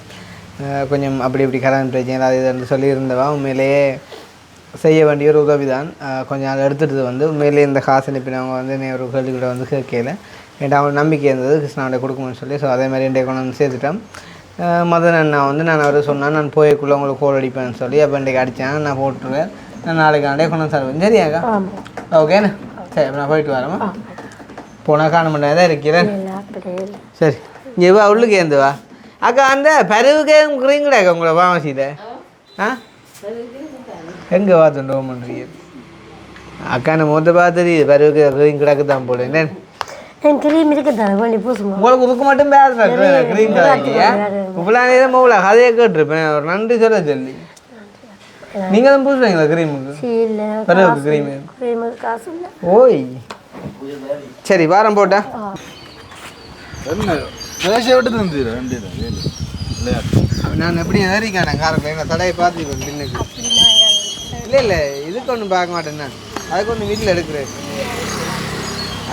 கொஞ்சம் அப்படி இப்படி கடன் பிரச்சனை அது இது சொல்லியிருந்தவா உண்மையிலேயே செய்ய வேண்டிய ஒரு உதவி தான். கொஞ்சம் நாள் எடுத்துகிட்டு வந்து உண்மையிலேயே இந்த காசு அனுப்பினவங்க வந்து ஒரு கேள்வி கூட வந்து கேட்கல. என்கிட்ட அவங்களுக்கு நம்பிக்கை இருந்தது கிருஷ்ணாவோட கொடுக்கணும்னு சொல்லி. ஸோ அதே மாதிரி என்கிட்ட கொண்டு வந்து சேர்த்துட்டேன். மதன் அண்ணா வந்து நான் அவர் சொன்னேன் நான் போய்க்குள்ளே உங்களுக்கு கோல் அடிப்பேன்னு சொல்லி. அப்போ இன்றைக்கு அடித்தேன், நான் போட்டுருவேன். நான் நாளைக்கு ஆண்டே கொண்டு வந்து தருவேன். சரியாக்கா? ஓகேண்ணா. சரி, அப்போ நான் போயிட்டு வரேம்மா. போனால் காண மாட்டேன் தான் இருக்கிறேன். சரி, இங்கே வா உள்ளுக்கு ஏந்து வா. அக்கா அந்த பருவுக்கே இருக்கிறீங்களாக்கா உங்களை ஃபார்மசியில்? எங்கே பார்த்துட்டு ஹோம் பண்ணுறீங்க? அக்கா நான் மொத்த பார்த்துது பருவுக்கு க்ரீன் கிடக்கு தான் போல. என்ன கிரீம் இருக்குதா பூசுமா? உங்களுக்கு இதுக்கு மட்டும் பேசுகிறேன் க்ரீன் கிடக்கீங்க. இப்பெல்லாம் தான் போகல கதையை கேட்டுருப்பேன். ஒரு நன்றி சொல்ல சொல்லி நீங்கள் தான் பூசுவீங்களா க்ரீமுக்கு? பருவுக்கு க்ரீமு காசு இல்லை. ஓய் சரி, வாரம் போட்டா என்ன விட்டு தந்துடு. நான் எப்படி ஏறிக்கானே காரத்தில் எங்கள் தடையை பார்த்துக்கணும் பின்னுக்கு. இல்லை இதுக்கு ஒன்றும் பார்க்க மாட்டேன் நான். அதுக்கு ஒன்று வீட்டில் எடுக்கிறேன்.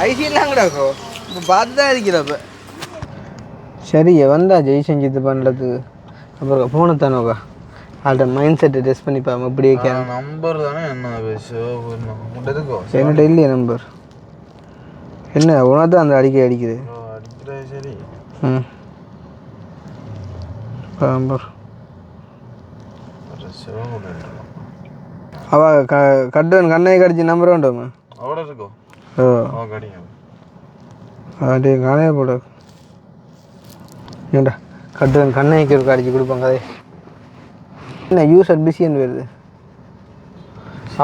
ஐசியெல்லாம் கூடக்கோ இப்போ பார்த்து தான் இருக்கிறப்ப. சரி வந்தா ஜெய் செஞ்சுது பண்ணுறதுக்கு அப்புறம் ஃபோனை தானோக்கா அவள்கிட்ட மைண்ட் செட்டை டெஸ்ட் பண்ணிப்பாங்க இப்படி நம்பர் தானே என்ன இருக்கோ என்கிட்ட இல்லையே நம்பர். என்ன உனதான் அந்த அடிக்குது சரி. ம் நம்பர் அவ கட்டுவன் கண்ணை கடிச்சு நம்பர் வேண்டாமா அவ்வளோ இருக்கோ? ஓ கடிங்க அப்படியே காணைய போட ஏண்டா கட்டுவன் கண்ணைக்கு ஒரு அடிச்சு கொடுப்பாங்க. அதே என்ன யூசர் பிஸின்னு வருது.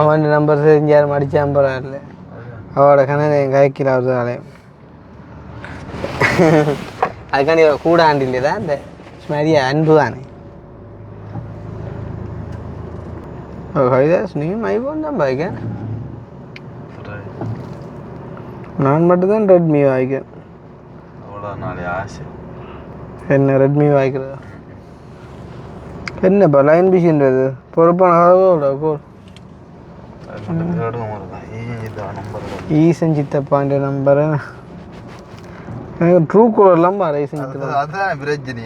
அவன் நம்பர் தெரிஞ்சு யாரும் அடித்த நம்பர் இல்லை. அவளோட கணக்கு என் கைக்கில் வருது. அதுக்காண்டி கூட ஆண்டிலே தான் இந்த மாதிரியா அன்பு தானே. ஹரிதாஸ் நீ ஐஃபோன் தான் பாய்க்க. நான் மட்டும்தான் ரெட்மி வாய்க்கேன். என்ன ரெட்மி வாய்க்கிறதா என்னப்பா லைன் பிஸின்றது பொறுப்பான கோல் ஈசன் சித்தப்பான்ற நம்பரு எனக்கு ட்ரூ கோலர்லாம் பாரு. ஈசன் சித்தப்பா அதான் பிரச்சனை.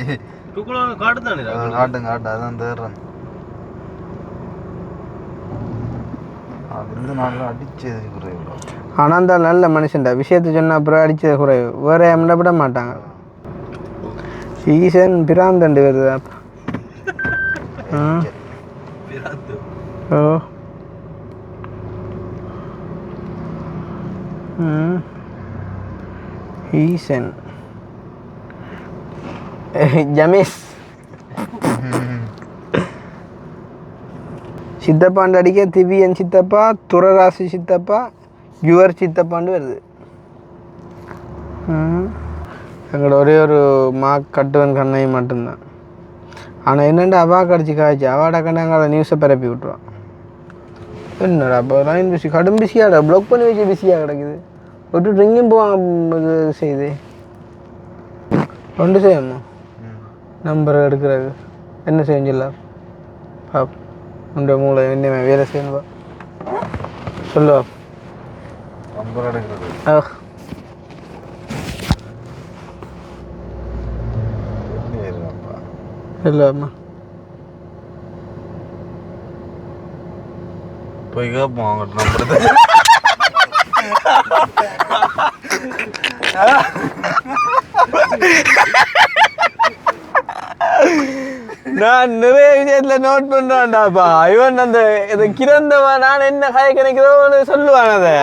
காட்டுங்க அதான் தேடுறேன். அது நல்லா அடிச்சது குறைவு. ஆனால் அந்த நல்ல மனுஷன்டா விஷயத்தை சொன்ன அப்புறம் அடிச்சது குறைவு. வேற எம்ட விட மாட்டாங்க. ஈசன் பிராந்தண்டு வருதா? ஓ ஈசன் ஜமேஷ் சித்தப்பாண்டு அடிக்க திவ்யன் சித்தப்பா துரராசி சித்தப்பா யுவர் சித்தப்பாண்டு வருது. எங்களோட ஒரே ஒரு கட்டுவன் கண்ணை மட்டும்தான். ஆனால் என்னென்ன அவா கடிச்சு காய்ச்சி அவாட கண்ணாங்கால நியூஸை பரப்பி விட்ருவான். என்னடா இப்போ லைன் பிஸி கடும் பிஸியாடா ப்ளாக் பண்ணி வச்சு பிஸியாக கிடக்குது. விட்டு ரிங்கும் போவாங்க இது செய்யுது ஒன்று செய்யணும் நம்பர் எடுக்கிறது என்ன செஞ்சிடலாம் பாப் உண்ட மூளை என்ன வேலை செய்யணும்பா சொல்லுவா நம்பர் எடுக்கிறது. இல்லைம்மா போய் கேட்போம் அவங்கள்ட்ட நம்பர். நான் நிறைய விஷயத்துல நோட் பண்றான்டாப்பா. இவன் அந்த கிரந்தவன் நான் என்ன காய கிடைக்கிறோன்னு சொல்லுவான். அதை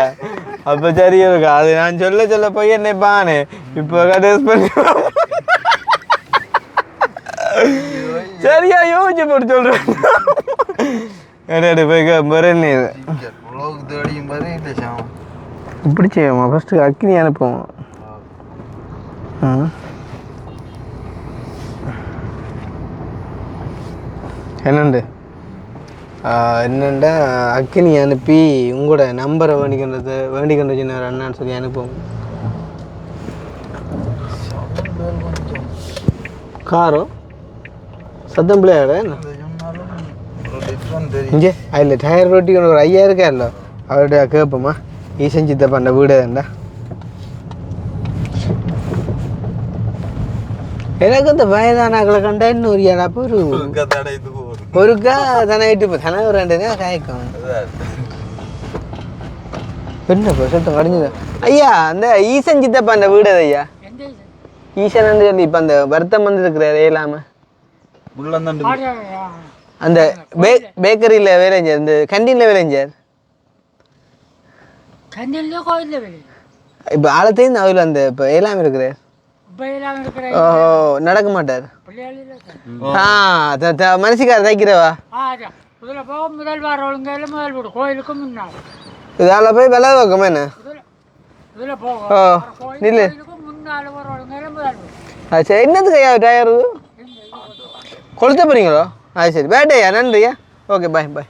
அப்ப சரி இருக்கா அது நான் சொல்ல போய் என்னைப்பானு இப்போ டெஸ்ட் பண்ணி சரியா யோசிச்சு போட்டு சொல்றேன். போய் மரணி இப்படி செய்வோமா ஃபர்ஸ்ட் அக்கினி அனுப்புவோம். என்னண்டா அக்கினி அனுப்பி உங்களோட நம்பரை வேண்டிக்கின்றது சின்ன அண்ணான்னு சொல்லி அனுப்புவோம். காரோ சத்தம் பிள்ளையாட இங்கே அதில் டயர் ரொட்டி ஒரு ஐயா இருக்கா இல்லை அவர்கிட்ட கேட்போம்மா ஈசன் சித்தப்பா அந்த வீடு தான்டா. எனக்கு இந்த வயதானாக்களை கண்டா இன்னும் ஒரு ஏடாப்போ ஒருக்கா தனாயிட்டு இப்போ தன ஒரு 2 நேரம் காய்க்கும். என்னப்பா சத்தம் கடிஞ்சது ஐயா அந்த ஈசன் சித்தப்பா அந்த வீடு அது ஐயா ஈசன் சொல்லி இப்போ அந்த வருத்தம் வந்து இருக்கிறாரு இல்லாம அந்த பேக்கரியில் வேலைஞ்சார் இந்த கேண்டீனில் வேலைஞ்சார் இப்போ ஆழத்தையும் அதில் அந்த இப்போ எல்லாமே இருக்கிறார். ஓ நடக்க மாட்டார். மனசுக்கார தைக்கிறவா இதால போய் விலை வைக்கமா என்ன ஓ நில்லு சரி என்னதுக்கு ஐயா டயரு கொளுத்த போறீங்களோ? அது சரி பேட்டையா நன்றியா ஓகே பாய் பாய்.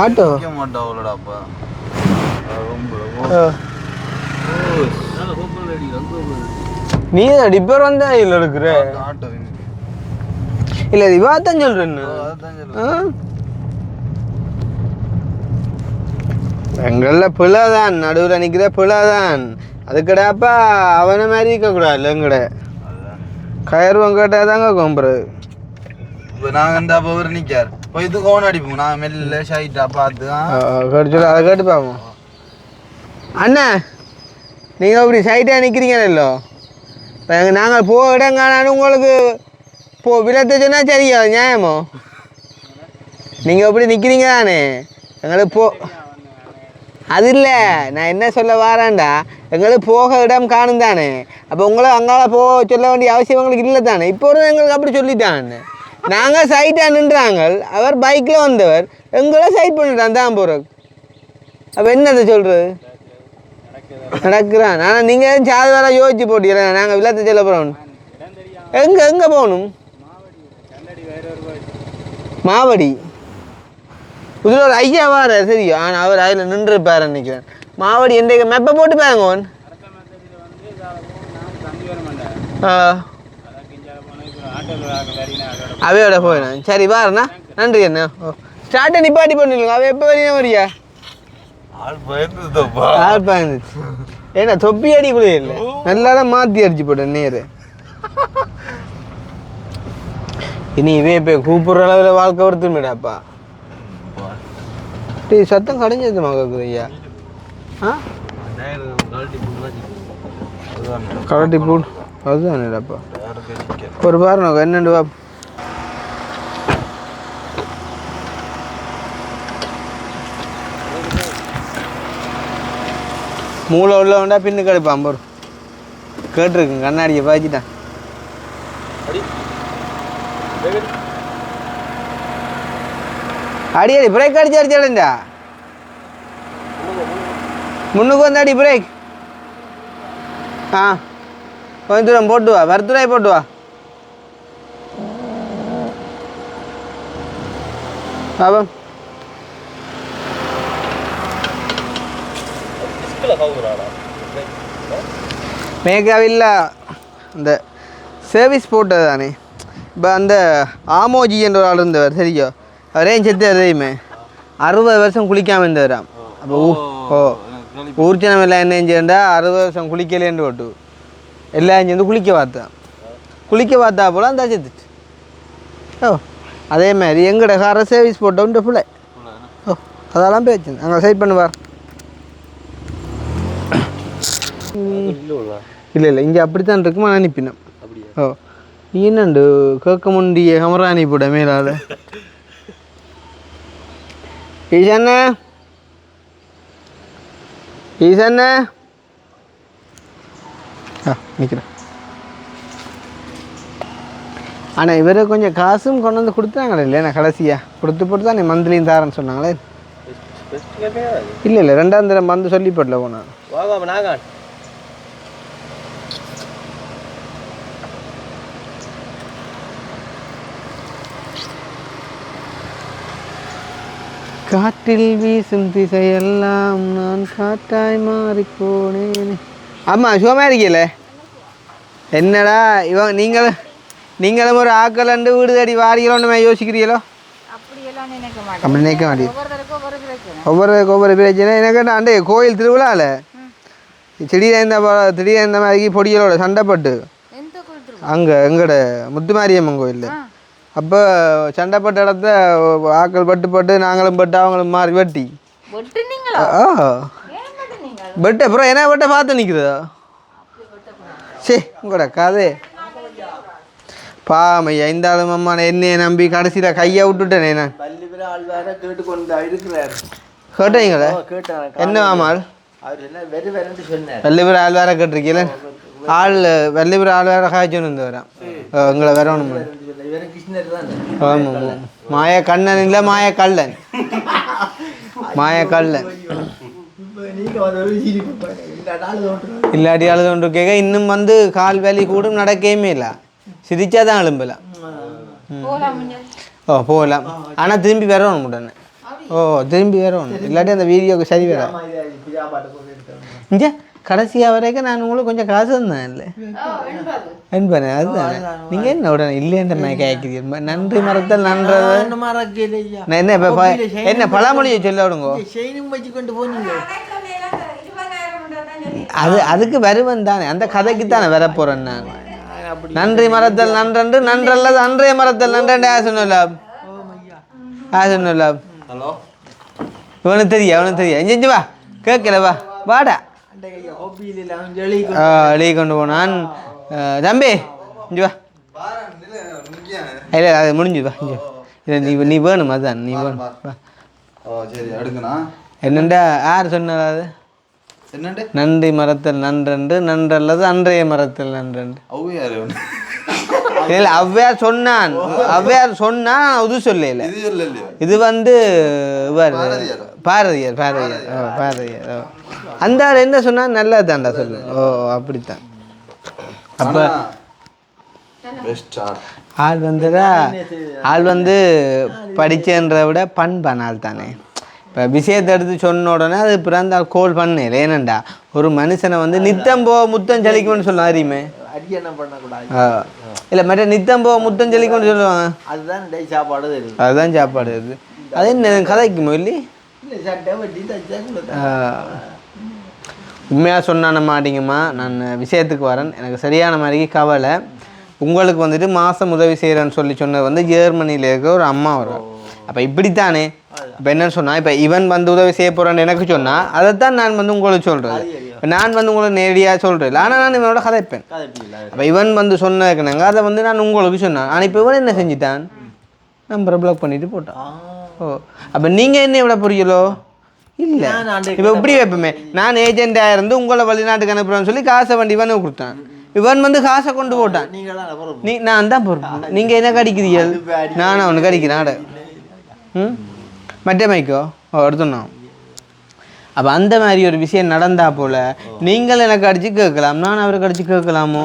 ஆட்டோ நீ டிப்பர் வந்தா இல்லை இருக்கிற இல்லை இவாத்தான் சொல்கிறேன் எங்களில் பிள்ளை தான் நடுவில் நிற்கிற பிள்ளை தான் அதுக்கடாப்பா அவனை மாதிரி இருக்கக்கூடாது எங்கட கயிறுவன் கேட்டால் தாங்க கொம்புறது இப்போ நாங்கள் இந்த அப்போ ஒரு நிற்கார் இப்போ இது கோன் அடிப்போம் நான் மெல்ல ஷைட்டா பார்த்து கேட்டு சொல்லி அதை கேட்டு பார்ப்போம் அண்ணா நீங்கள் அப்படி சைட்டாக நிற்கிறீங்களோ இப்போ நாங்கள் போக இடம் காணாலும் உங்களுக்கு விலத்த சொன்னால் சரியா நியாயமோ நீங்கள் அப்படி நிற்கிறீங்க தானே எங்களுக்கு அது இல்லை நான் என்ன சொல்ல வாரான்டா எங்களுக்கு போக இடம் காணும் தானே அப்போ உங்களை அங்கால போக சொல்ல வேண்டிய அவசியம் எங்களுக்கு இல்லை தானே இப்போ ஒரு எங்களுக்கு அப்படி சொல்லிட்டான்னு நாங்கள் சைட்டாக நின்றாங்க அவர் பைக்கில் வந்தவர் எங்களை சைட் பண்ணிட்டான் தான் போகிறோம் அப்போ என்னத்தை சொல்கிறது நடக்கிறான் ஆனால் நீங்கள் எதுவும் சாது வேலை யோசிச்சு போட்டீங்களா நாங்கள் வில்லத்தை சொல்ல போகிறோம் எங்கே போகணும் மாவடி இதில் ஒரு ஐயா வார சரியோ ஆனால் அவர் அதில் நின்றுப்பார் நினைக்கிறேன் மாவடி எந்த மெப்பை போட்டு பாருங்க ஒன் அவையோட போயிடும் சரி பாருண்ணா நன்றி அண்ணா ஸ்டார்ட்டை நிப்பாட்டி பண்ணிடுங்க அவ எப்போ வரையும் வரியா ஆள் பயந்துச்சு ஏன்னா தொப்பி அடி கூட இல்லை நல்லாதான் மாற்றி அடிச்சு போட்டேன் நேரு இனி இவே இப்போ கூப்பிட்ற அளவில் வாழ்க்கை வருத்துமேடாப்பா டீ சத்தம் கடைஞ்சது மகக்குது ஐயா கலட்டி போடு அதுதானேடாப்பா ஒரு பாருங்க என்னண்டு வா மூளை உள்ளவன்டா பின்னு கிடைப்பான் போர் கேட்டிருக்குங்க கண்ணாடியை பாய்ச்சிட்டான் அடி பிரேக் அடிச்சு அடிச்சாடா முன்னுக்கு வந்து அடி பிரேக் கொஞ்சம் தூரம் போட்டு வா வரத்துராய் போட்டு வா பாபம் மேகாவில் அந்த சர்வீஸ் போட்டது தானே இப்போ அந்த ஆமோஜி என்ற ஒரு ஆள் இருந்தவர் சரியோ அவரே செத்து அதையுமே 60 வருஷம் குளிக்காமல் இருந்தவராம் அப்போ ஊர்ச்சனம் எல்லாம் என்ன செய்யண்டா 60 வருஷம் குளிக்கலேன்னு போட்டு எல்லாம் சேர்ந்து குளிக்க பார்த்தா போல அந்த செத்துட்டு அதே மாதிரி எங்கட காரை சர்வீஸ் போட்டோன்ற பிள்ளை அதெல்லாம் பேச்சு அங்கே சைட் பண்ணுவார் இல்லை இங்கே அப்படித்தான் இருக்குமா அனுப்பினோம் நீ என்னண்டு கேட்க முண்டிய கமராணி போட மேலால் ஈசண்ண நிற்கிறேன் ஆனால் இவரை கொஞ்சம் காசும் கொண்டு வந்து கொடுத்தாங்களே இல்லையா கடைசியாக கொடுத்து போட்டு தான் மந்த்லியும் தாரேன்னு சொன்னாங்களே இல்லை 2ஆம் தரம் வந்து சொல்லி போடல போனா காற்றில் வீசும் திசையெல்லாம் நான் காட்டாய் மாறிப்போனேன் ஆமாம் சுகமாக இருக்கீங்களே என்னடா நீங்களும் ஒரு ஆக்கலண்டு வீடு தேடி வாரிகளோன்னு யோசிக்கிறீங்களோ அப்படி நினைக்க மாட்டேன் ஒவ்வொரு பிரச்சனை எனக்கு அண்டே கோயில் திருவிழாவில் திடீர்னு இந்த மாதிரி பொடிகளோட சண்டைப்பட்டு அங்கே எங்கட முத்துமாரியம்மன் கோயிலில் அப்போ சண்டைப்பட்ட இடத்த ஆக்கள் பட்டு நாங்களும் பட்டு அவங்களும் மாறி வெட்டி பட்டு அப்புறம் என்ன பட்ட பார்த்து நிற்கிறதா சரி உங்களோட கதை பாமையா இந்த ஆளும் அம்மா என்னையை நம்பி கடைசியில் கையை விட்டுட்டேனே நான் கேட்டீங்களே என்ன ஆமாள் வெள்ளிபுர ஆள் வேற கேட்டிருக்கீங்களே வெள்ளிபுர ஆள் வேற காய்ச்சோன்னு வந்து வரேன் எங்களை வரணும் ஆமாம் மாய கண்ணன் இல்லை மாயக்கல்லன் இல்லாட்டி அழுது கொண்டு கேட்க இன்னும் வந்து கால் வேலி கூட நடக்கவே இல்லை சிரிச்சாதான் எழும்பலாம் போகலாம் ஆனால் திரும்பி வரணும் உடனே திரும்பி வரணும் இல்லாட்டி அந்த வீடியோக்கு சரி வர இங்கே கடைசியாக வரைக்கும் நான் உங்களுக்கு கொஞ்சம் காசு தந்தேன் இல்லை என்பேன் அதுதான் நீங்கள் என்ன உடனே இல்லைன்ற மாதிரி கேட்குறீங்க நன்றி மரத்தில் நன்றது நான் என்ன இப்போ என்ன பழமொழியை சொல்ல விடுங்க அதுக்கு வருவன் தானே அந்த கதைக்கு தானே வர போகிறேன் நான் நன்றி மரத்தில் நன்றன்று நன்றல்லது அன்றைய மரத்தில் நன்றே சொன்னல சொன்னல இவனுக்கு தெரியும் செஞ்சு வா கேட்கல வாடா வெளியே கொண்டு போனான் தம்பி இஞ்சி வா இல்லை அது முடிஞ்சு வா இஞ்சி நீ வேணும் அதுதான் நீ வேணும் வா என்னண்டா யார் சொன்னார் அது நன்றி மரத்தில் நன்றன்று நன்றல்லது அன்றைய மரத்தில் நன்றன்று இல்லை ஔவையார் சொன்னான் இது சொல்லல இது வந்து பாரதியார் அந்த ஆள் என்ன சொன்னா நல்லதான்டா சொல்லு ஓ அப்படித்தான் அப்போ ஆள் வந்து படிச்சேன்றதை விட பண்பான ஆள் தானே இப்போ விஷயத்தை எடுத்து சொன்ன உடனே அது பிறந்த கோல் பண்ணல ஏனண்டா ஒரு மனுஷனை வந்து நித்தம் போ முத்தம் ஜலிக்கும்னு சொல்லலாம் அறியுமே இல்லை மற்ற நித்தம் போ முத்தம் ஜலிக்கும்னு சொல்லுவாங்க அதுதான் சாப்பாடு அது என்ன கதைக்குமோ இல்லை உண்மையாக சொன்னான மாட்டிங்கம்மா நான் விஷயத்துக்கு வரேன் எனக்கு சரியான மாதிரி கவலை உங்களுக்கு வந்துட்டு மாதம் உதவி செய்கிறேன்னு சொன்னது வந்து ஜெர்மனியில் இருக்க ஒரு அம்மா வரும் அப்போ இப்படித்தானே இப்போ என்னன்னு சொன்னால் இப்போ இவன் வந்து உதவி செய்ய போகிறான்னு எனக்கு சொன்னால் அதைத்தான் நான் வந்து உங்களுக்கு சொல்கிறது இப்போ நான் வந்து உங்களுக்கு நேரடியாக சொல்கிறேன் ஆனால் நான் இவனோட கதைப்பேன் அப்போ இவன் வந்து சொன்னதுக்குனாங்க அதை வந்து நான் உங்களுக்கு சொன்னேன் ஆனால் இப்போ இவன் என்ன செஞ்சிட்டான் நம்பரை பிளாக் பண்ணிட்டு போட்டான் ஓ அப்போ நீங்கள் என்ன விட புரியலோ இல்லை இப்போ இப்படி வைப்போமே நான் ஏஜென்ட்டாக இருந்து உங்களை வெளிநாட்டுக்கு அனுப்புகிறேன்னு சொல்லி காசை வண்டி இவனை கொடுத்தான் இவன் வந்து காசை கொண்டு போட்டான் நான் தான் பொறுப்பு நீங்கள் என்ன கடிக்கிறீர்கள் நான் அவனுக்கு கடிக்கிறேன் மற்ற மைக்கோ எடுத்துனோம் அப்போ அந்த மாதிரி ஒரு விஷயம் நடந்தா போல் நீங்கள் எனக்கு அடித்து கேட்கலாம் நான் அவருக்கு அடித்து கேட்கலாமோ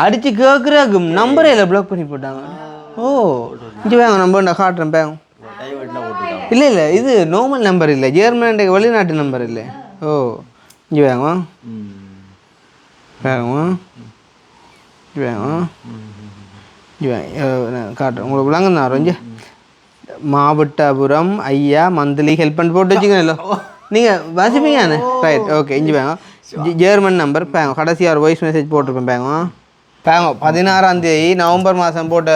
அடித்து கேட்குறாக்கும் நம்பரே இல்லை பிளாக் பண்ணி போட்டாங்க ஓ இங்கே வேங்க நம்பர் நான் காட்டுறேன் பேங்க இல்லை இது நார்மல் நம்பர் இல்லை ஜெர்மனி வெளிநாட்டு நம்பர் இல்லை ஓ இங்கே வேங்க காட்டுறேன் உங்களுக்கு விளங்குதான் வரைஞ்சு மாவட்டபுரம் ஐயா மந்த்லி ஹெல்ப் பண்ணி போட்டு வச்சுக்கணല്ലോ நீங்கள் வாசிப்பீங்கண்ணே ரைட் ஓகே இஞ்சி பேங்க ஜெர்மன் நம்பர் பேங்க கடைசியாக ஒரு வாய்ஸ் மெசேஜ் போட்டிருப்பேன் பேங்க 16ஆம் தேதி நவம்பர் மாதம் போட்ட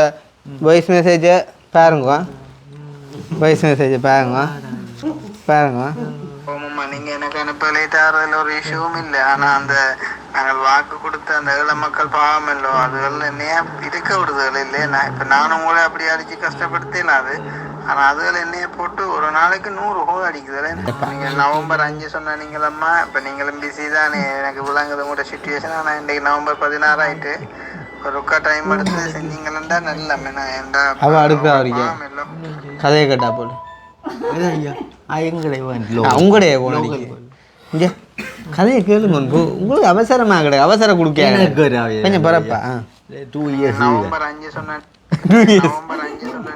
வாய்ஸ் மெசேஜை பாருங்க வாய்ஸ் மெசேஜை பாருங்க ஆமாம்மா நீங்கள் எனக்கு அனுப்ப லேட்டாகிறதுல ஒரு இஷ்யூவும் இல்லை ஆனால் அந்த நாங்கள் வாக்கு கொடுத்த அந்த ஏழை மக்கள் பாவம் இல்லோ அதுகள் என்னையா இருக்க விடுதல் இல்லையா இப்போ நானும் உங்களை அப்படி அடித்து கஷ்டப்படுத்தல அது ஆனால் அதுகள் என்னைய போட்டு ஒரு நாளைக்கு 100 ஹோல் அடிக்குதுல்ல நீங்கள் நவம்பர் 5 சொன்ன நீங்களம்மா இப்போ நீங்களும் பிஸி தானே எனக்கு விளங்குது உங்களோட சுச்சுவேஷன் ஆனால் இன்றைக்கு நவம்பர் 16 ஆகிட்டு ஒரு ஒக்கா டைம் எடுத்து செஞ்சீங்களா நல்ல ஏன்டா கதையை கேட்டா போல உங்களுடைய இங்கே கதையை கேளுங்க உங்களுக்கு அவசரமாக கிடையாது அவசரம் கொடுக்க கொஞ்சம் பரப்பா 2 இயர்ஸ் நவம்பர் 5 சொன்னேன்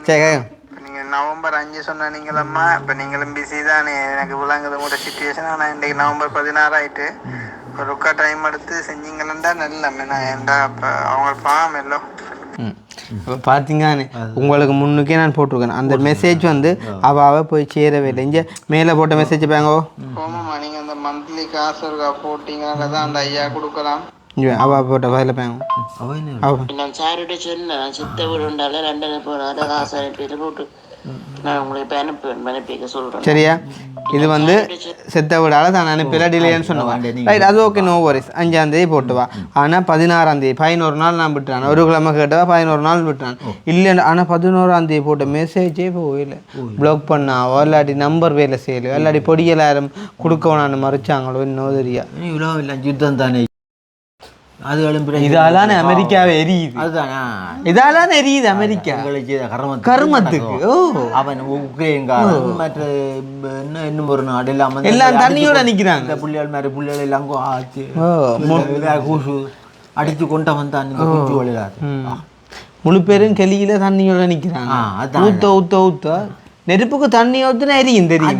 சரி நீங்கள் நவம்பர் 5 சொன்ன நீங்களம்மா இப்போ நீங்களும் பிஸி தானே எனக்கு விளங்குது உங்களோட சுச்சுவேஷன் ஆனால் இன்றைக்கு நவம்பர் 16 ஆகிட்டு ஒரு ஒக்கா டைம் எடுத்து செஞ்சீங்களா நல்ல ஏன்டா இப்போ அவங்க பாவம் இல்லை இப்போ பார்த்தீங்கன்னு உங்களுக்கு முன்னுக்கே நான் போட்டிருக்கேன் அந்த மெசேஜ் வந்து அவ போய் சேரவே இல்லை இங்கே மேலே போட்ட மெசேஜ் பேங்கோ ஆமாம்மா நீங்கள் அந்த மந்த்லி காசு இருக்கா போட்டிங்கனால தான் அந்த ஐயா கொடுக்கலாம் அவ போட்ட வயலில் பேங்க நான் சாரிட்ட சொல்ல சித்த வீடு உண்டால லண்டனில் போனால காசு அனுப்பிட்டு போட்டு நான் உங்களுக்கு அனுப்பிக்க சொல்கிறேன் சரியா இது வந்து செத்த வீடால் தான் அனுப்பில டிலேன்னு சொன்னேன் ரைட் அது ஓகே நோ வரிஸ் 5ஆம் தேதி போட்டுவா ஆனால் 16ஆம் தேதி 11 நாள் நான் விட்டுறான் ஒரு கிழமை கேட்டவா 11 நாள் விட்டுறான் இல்லை ஆனால் 11ஆம் தேதி போட்ட மெசேஜே போயில பிளாக் பண்ணாவோ இல்லாட்டி நம்பர் வேலை செய்யலையோ இல்லாட்டி பொடியலாரும் கொடுக்கணும்னு மறைச்சாங்களோ இன்னும் தெரியா இவ்வளோ இல்லை யுத்தம் தானே இதாலான அமெரிக்காவே எரியுது அதுதானா இதாலான எரியுது அமெரிக்கா கர்மத்துக்கு ஓ அவன் உக்ரைன்காரன் மற்ற இன்னும் ஒரு நாடு எல்லாம் தண்ணியோட நிற்கிறாங்க புள்ளிகள் மாதிரி புள்ளிகள் எல்லாம் ஆச்சு கூசு அடித்து கொண்ட வந்தான் குச்சி வழியாது முழு பேரும் கெளியில தண்ணியோட நிற்கிறாங்க ஊத்த ஊத்த ஊத்த நெருப்புக்கு தண்ணி ஊற்றுனா எரியும் தெரியும்.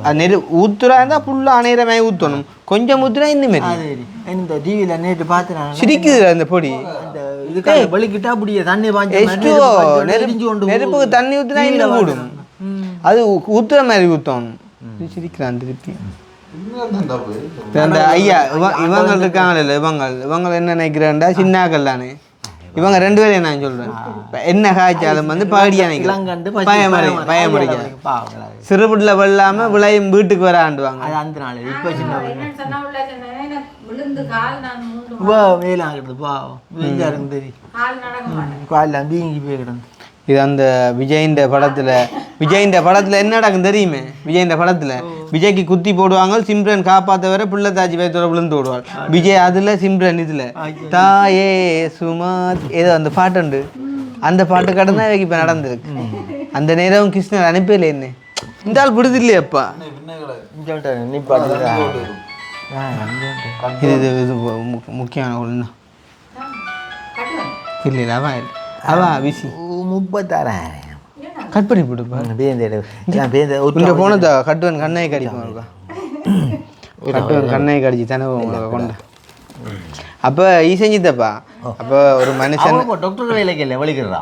அது ஊத்துறா இருந்தால் ஃபுல்லாக அணையிற மாதிரி ஊற்றணும். கொஞ்சம் ஊற்றுனா இன்னும் எரியும். இந்த டிவியில் நேற்று பார்த்து சிரிக்குது அந்த பொடி. வெளிக்கிட்டா அப்படியே தண்ணி நெருப்புக்கு தண்ணி ஊற்றுனா இன்னும் கூடும். அது ஊற்றுற மாதிரி ஊற்றணும். சிரிக்கிறான் திருப்பி. அந்த ஐயா இவங்க இருக்காங்கல்ல, இவங்க என்ன நினைக்கிறான்டா சின்னாக்கள் தானே இவங்க 2 பேரையும் நான் சொல்றேன். என்ன காய்ச்சாலும் வந்து பாடியா நினைக்கிறாங்க. பயமுடிக்க சிறுபுட்டில் வெள்ளாம விளையும் வீட்டுக்கு வர ஆண்டுவாங்க. அந்த நாள் இப்போ சின்ன வேலாங்கிறது தெரியும் காலெல்லாம் வீங்கி போய் கிடந்து. இது அந்த விஜயின் படத்தில் என்ன நடக்கும் தெரியுமே? விஜயின் படத்தில் விஜய்க்கு குத்தி போடுவாங்க. சிம்ரன் காப்பாற்ற வர புள்ள தாச்சி பயத்தோட விழுந்து விடுவாள். விஜய் அதில், சிம்ரன் இதில் தாயே சுமா ஏதோ அந்த பாட்டு உண்டு. அந்த பாட்டு கடந்தா இப்போ நடந்திருக்கு. அந்த நேரம் கிருஷ்ணர் அனுப்பல என்ன இந்த ஆள் விடுது இல்லையாப்பா. இது முக்கியமான ஒன்று இல்லை. அவா விசி 36,000 கட் பண்ணி போட்டுப்பா. போனதா கட்டுவன் கண்ணை கடிப்பா. கட்டுவன் கண்ணை கடிச்சு தானே கொண்ட. அப்போ செஞ்சுதப்பா. அப்போ ஒரு மனுஷன் டாக்டர் வேலைக்கு இல்லை வலிக்கிறா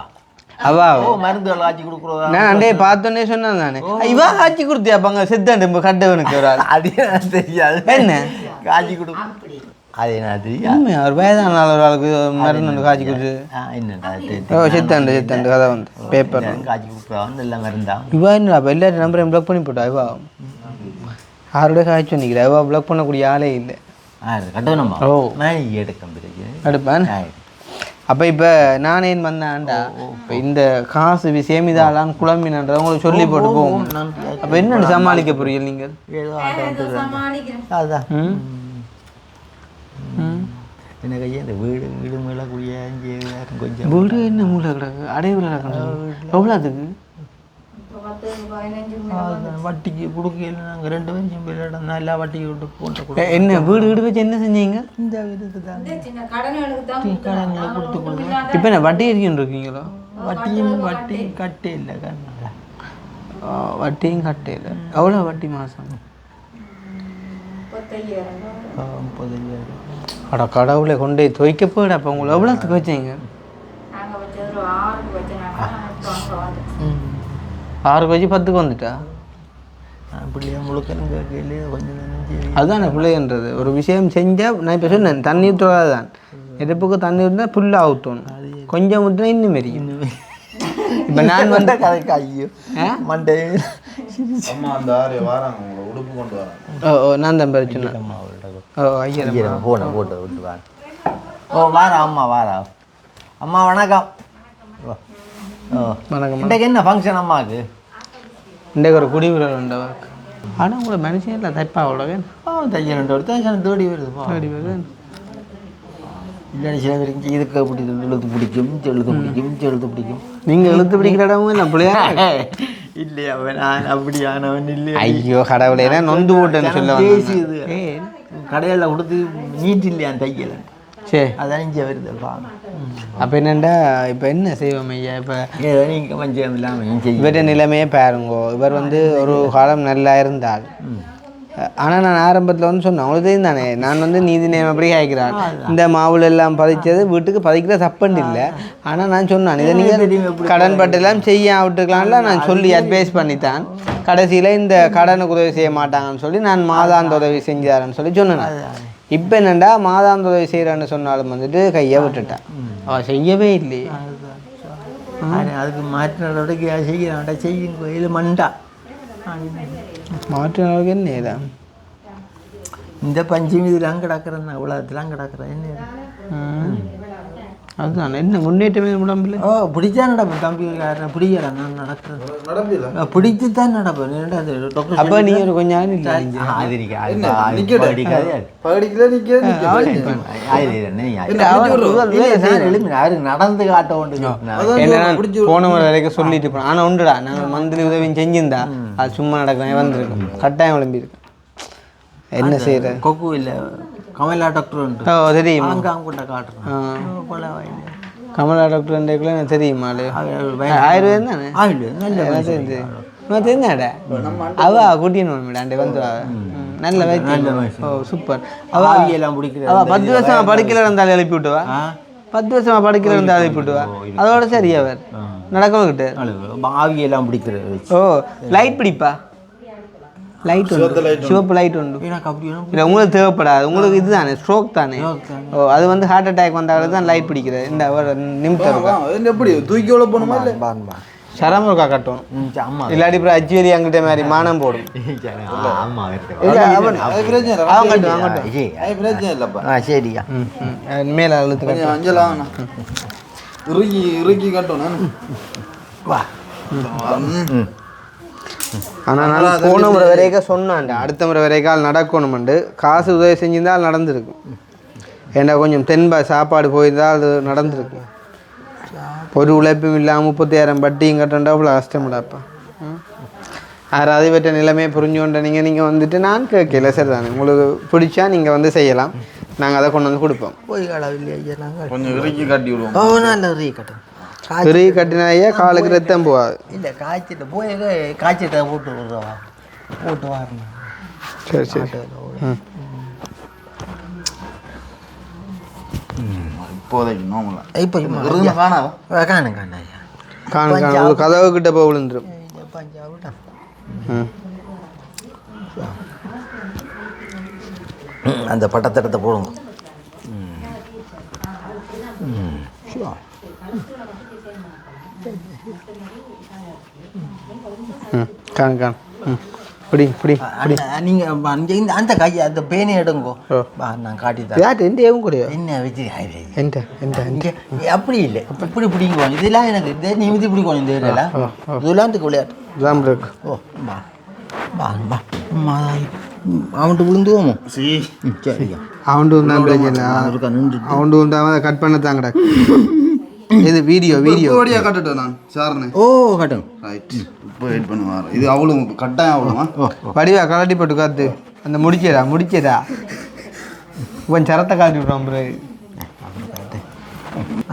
அவா மருந்து ஆட்சி கொடுக்குறதா நான் அண்டே பார்த்தோன்னே சொன்னேன் நானே. இவா ஆட்சி கொடுத்தியாப்பாங்க செத்தாண்டு கட்டவனுக்கு ஒரு ஆள். அது தெரியாது என்ன ஆட்சி கொடுக்கும். அது என்ன தெரியும். ஒரு வயதான ஒரு ஆளுக்கு மருந்து காய்ச்சி கொடுத்து செத்தாண்டு கதை வந்து பேப்பர் காட்சி கொடுக்குறா எல்லாம் மருந்தா. இவா என்ன அப்போ எல்லாரும் நம்பரையும் பிளாக் பண்ணி போட்டா. இவா யாரோட காய்ச்சி நிற்கிறா. இவா பிளாக் பண்ணக்கூடிய ஆளே இல்லை. கட்டணுமா? ஓ எடுப்பேன். அப்போ இப்போ நானே வந்தேன்டா. இப்போ இந்த காசு விஷயம் இதாலாம் குழம்பினன்ற உங்களுக்கு சொல்லி போட்டு போவோம். அப்போ என்னென்னு சமாளிக்க புரியல நீங்கள்? ஏதோ அதுதான் என்ன கையா இந்த வீடு மேலக்கூடிய கொஞ்சம் வீடு என்ன மூளை கிடக்கு அடைவில் எவ்வளோத்துக்கு வட்டிக்கு கொடுக்கல. நாங்கள் 2 பேரும் இடம் நல்லா வட்டிக்கு விட்டு போட்ட என்ன வீடு வச்சு என்ன செஞ்சீங்க? இந்த வீடுக்கு தான் கடன்களை கொடுத்து கொடுங்க. இப்போ என்ன வட்டி இருக்கீங்களோ? வட்டியும் கட்டே இல்லை. வட்டியும் கட்டே இல்லை. எவ்வளோ வட்டி மாதம்? 35,000. அட கடவுளை கொண்டு துவைக்க போயிட. அப்போ உங்களை எவ்வளோத்துக்கு வச்சீங்க? 6 வச்சு 10க்கு வந்துட்டா. பிள்ளைய முழுக்க கொஞ்சம் அதுதானே பிள்ளைன்றது. ஒரு விஷயம் செஞ்சால் நான் இப்போ சொன்னேன் தண்ணி ஊற்றுறது தான். நெருப்புக்கு தண்ணி ஊற்றினா புல்லாக ஊற்றணும். கொஞ்சம் ஊற்றினா இன்னும் மாரி. இப்போ நான் வந்து கதைக்கு ஐயோ மண்டே நான் தான் பேர் சொன்னேன். ஐயா போன போட்டு விட்டுவான். வாரா அம்மா வாரா. அம்மா வணக்கம். வணக்கம். இன்றைக்கு என்ன ஃபங்க்ஷன் அம்மாவுக்கு? இன்றைக்கு ஒரு குடிவிரல் உண்டு. ஆனால் உங்களை மனுஷன் இல்லை தைப்பா அவ்வளோ தையல் ஒருத்தன் தேடி வருது. தேடி வருது. இல்லைன்னு சில பேருக்கு இதுக்கு அப்படி எழுத்து பிடிக்கும், எழுத்து பிடிக்கும். நீங்கள் எழுத்து பிடிக்கிற இடமும் இல்லை பிள்ளையா? இல்லையா நான் அப்படியானவன் இல்லை. ஐயோ கடவுளே நொந்து போட்டேன்னு சொல்ல பேசியது கடையில் கொடுத்து நீட் இல்லையா தையலை. சரி அதான் இங்கே வருதுப்பா. அப்போ என்னண்டா இப்போ என்ன செய்வோம் ஐயா? இப்போ ஏதோ நீங்கள் மஞ்சள் இல்லாமல் இவர நிலைமையே பாருங்கோ. இவர் வந்து ஒரு காலம் நல்லா இருந்தால். ஆனால் நான் ஆரம்பத்தில் வந்து சொன்னேன் அவங்களுக்கு தெரியும் தானே நான் வந்து நீதி நேரம் அப்படி காய்க்கிறான். இந்த மாவுள் எல்லாம் பதிச்சது வீட்டுக்கு பதிக்கிற தப்பண்டு இல்லை. ஆனால் நான் சொன்னேன் இதை நீங்கள் கடன் பட்டெல்லாம் செய்ய விட்டுக்கலாம்ல நான் சொல்லி அட்வைஸ் பண்ணித்தான். கடைசியில் இந்த கடனுக்கு உதவி செய்ய மாட்டாங்கன்னு சொல்லி நான் மாதாந்த உதவி செஞ்சாரன்னு சொல்லி சொன்னேன். இப்போ என்னண்டா மாதாந்த உதவி செய்கிறான்னு சொன்னாலும் வந்துட்டு கையை விட்டுட்டான். அவள் செய்யவே இல்லையே. அதுக்கு மாற்றினோட செய்கிறான்டா செய்யும் கோயில் மண்டா மாற்றினவங்க என்ன இந்த பஞ்சமி இதெல்லாம் கிடக்குறேன் உலகத்தெல்லாம் கிடக்குறேன் என்ன அதுதான் என்ன முன்னேற்றமே உடம்புல. பிடிச்சா நடப்பேன் தம்பி பிடிக்கல நான் நடக்கிறேன் பிடிச்சு தான் நடப்பேன். அப்போ நீங்கள் ஒரு கொஞ்சம் நடந்து காட்ட ஒன்று போன முறை வரைக்கும் சொல்லிட்டு போனோம். ஆனால் உண்டுடா நாங்கள் மந்த்லி உதவியும் செஞ்சிருந்தா அது சும்மா நடக்கிறேன் வந்திருக்கோம் கட்டாயம் விளம்பியிருக்கேன். என்ன செய்யற கொக்கு இல்லை கமலா டாக்டர் தெரியுமா? கூட காட்டுறேன் கமலா டாக்டர் எனக்கு தெரியுமா? ஆயுர்வேதம் தானே. ஆயுர்வேதம் நல்ல தெரிஞ்சாடா அவ கூட்டின்னு அண்டே வந்து நல்ல வயசு ஓ சூப்பர் அவ எல்லாம் பிடிக்கிறது அவ 10 வருஷமா படிக்கல இருந்தாலும் எழுப்பி விட்டுவா 10 வருஷமா படிக்கல இருந்தாலும் எழுப்பி விட்டுவா அதோட சரி அவர் நடக்கவங்கிட்டு ஆவியெல்லாம் பிடிக்கிறது ஓ லைட் பிடிப்பா லைட் உண்டு சிவப்பு லைட் உண்டு இல்லை உங்களுக்கு தேவைப்படாது உங்களுக்கு இதுதானே ஸ்ட்ரோக் தானே ஓ அது வந்து ஹார்ட் அட்டாக் வந்தாலும் தான் லைட் பிடிக்கிறது இந்த நிமிஷம் எப்படி தூக்கி உள்ள போகணுமா இல்லை சரம் இருக்கா கட்டணும் இல்லாட்டி அப்புறம் அஜ்வேரி அங்கிட்ட மாதிரி மானம் போடும் பிரச்சனை இல்லைப்பா சரியா மேலே அழுத்து அஞ்சலாம் இறுக்கி கட்டணும் வா ஆனால் நான் போன முறை வரைக்கும் சொன்னான் அடுத்த முறை வரைக்கும் நடக்கணுமெண்டு காசு உதவி செஞ்சிருந்தால் நடந்திருக்கும் ஏன்னா கொஞ்சம் தென்பா சாப்பாடு போயிருந்தால் அது நடந்திருக்கும் ஒரு உழைப்பும் இல்லாமல் 30,000 பட்டியும் கட்டண்டா அவ்வளோ கஷ்டமில்லாப்பா யாராவது பற்ற நிலைமையை புரிஞ்சு கொண்ட நீங்கள் வந்துட்டு நான் கேட்கல சரி தானே உங்களுக்கு பிடிச்சா நீங்கள் வந்து செய்யலாம் நாங்கள் அதை கொண்டு வந்து கொடுப்போம் போய் காலவில்லை ஐயா நாங்கள் கொஞ்சம் இறுக்கி கட்டி விடுவோம் ஓ நல்ல ரீ கட்டணும் பெரிய கட்டினாயே காலுக்கு ரத்தம் போகாது இல்லை காய்ச்சிட்டு போய் காய்ச்சிட்ட போட்டு விடுறவா போட்டு வரணும் சரி சரி இப்போதைக்கு நோமலா இப்போ காணாவா காணும் காணும் ஐயா காணும் ஒரு கதவு கிட்ட போய் விழுந்துடும் அந்த பட்டத்தட்டத்தை போடுங்க காணும் காணும் பிடி பிடி பிடி நீங்கள் அந்த கையை அந்த பேனை எடுங்கோ நான் காட்டி தரேன் யார்ட்டு எந்த ஏவும் கூடயோ என்ன வச்சு எந்த எந்த இங்கே அப்படி இல்லை இப்படி பிடிக்கணும் இதெல்லாம் எனக்கு இதே நிமித்தி பிடிக்கணும் இந்த ஏரியால இதெல்லாம் விளையாட்டு ஜாம் இருக்கு ஓ பா பா பா அவன்ட்டு விழுந்துவோமோ சரியா அவன்ட்டு வந்தான் பிரச்சனை அவன்ட்டு வந்தால் கட் பண்ண தாங்கடா இது வீடியோ ஓடியா கட்டட்டும் நான் சார்னு ஓ கட்டணும் ரைட் இப்போ வெயிட் பண்ணுவார் இது அவ்வளோ கட்டாயம் அவ்வளோமா வடிவா கலட்டி போட்டு காத்து அந்த முடிச்சதா கொஞ்சம் சரத்தை காட்டி விட்றோம் ப்ரோ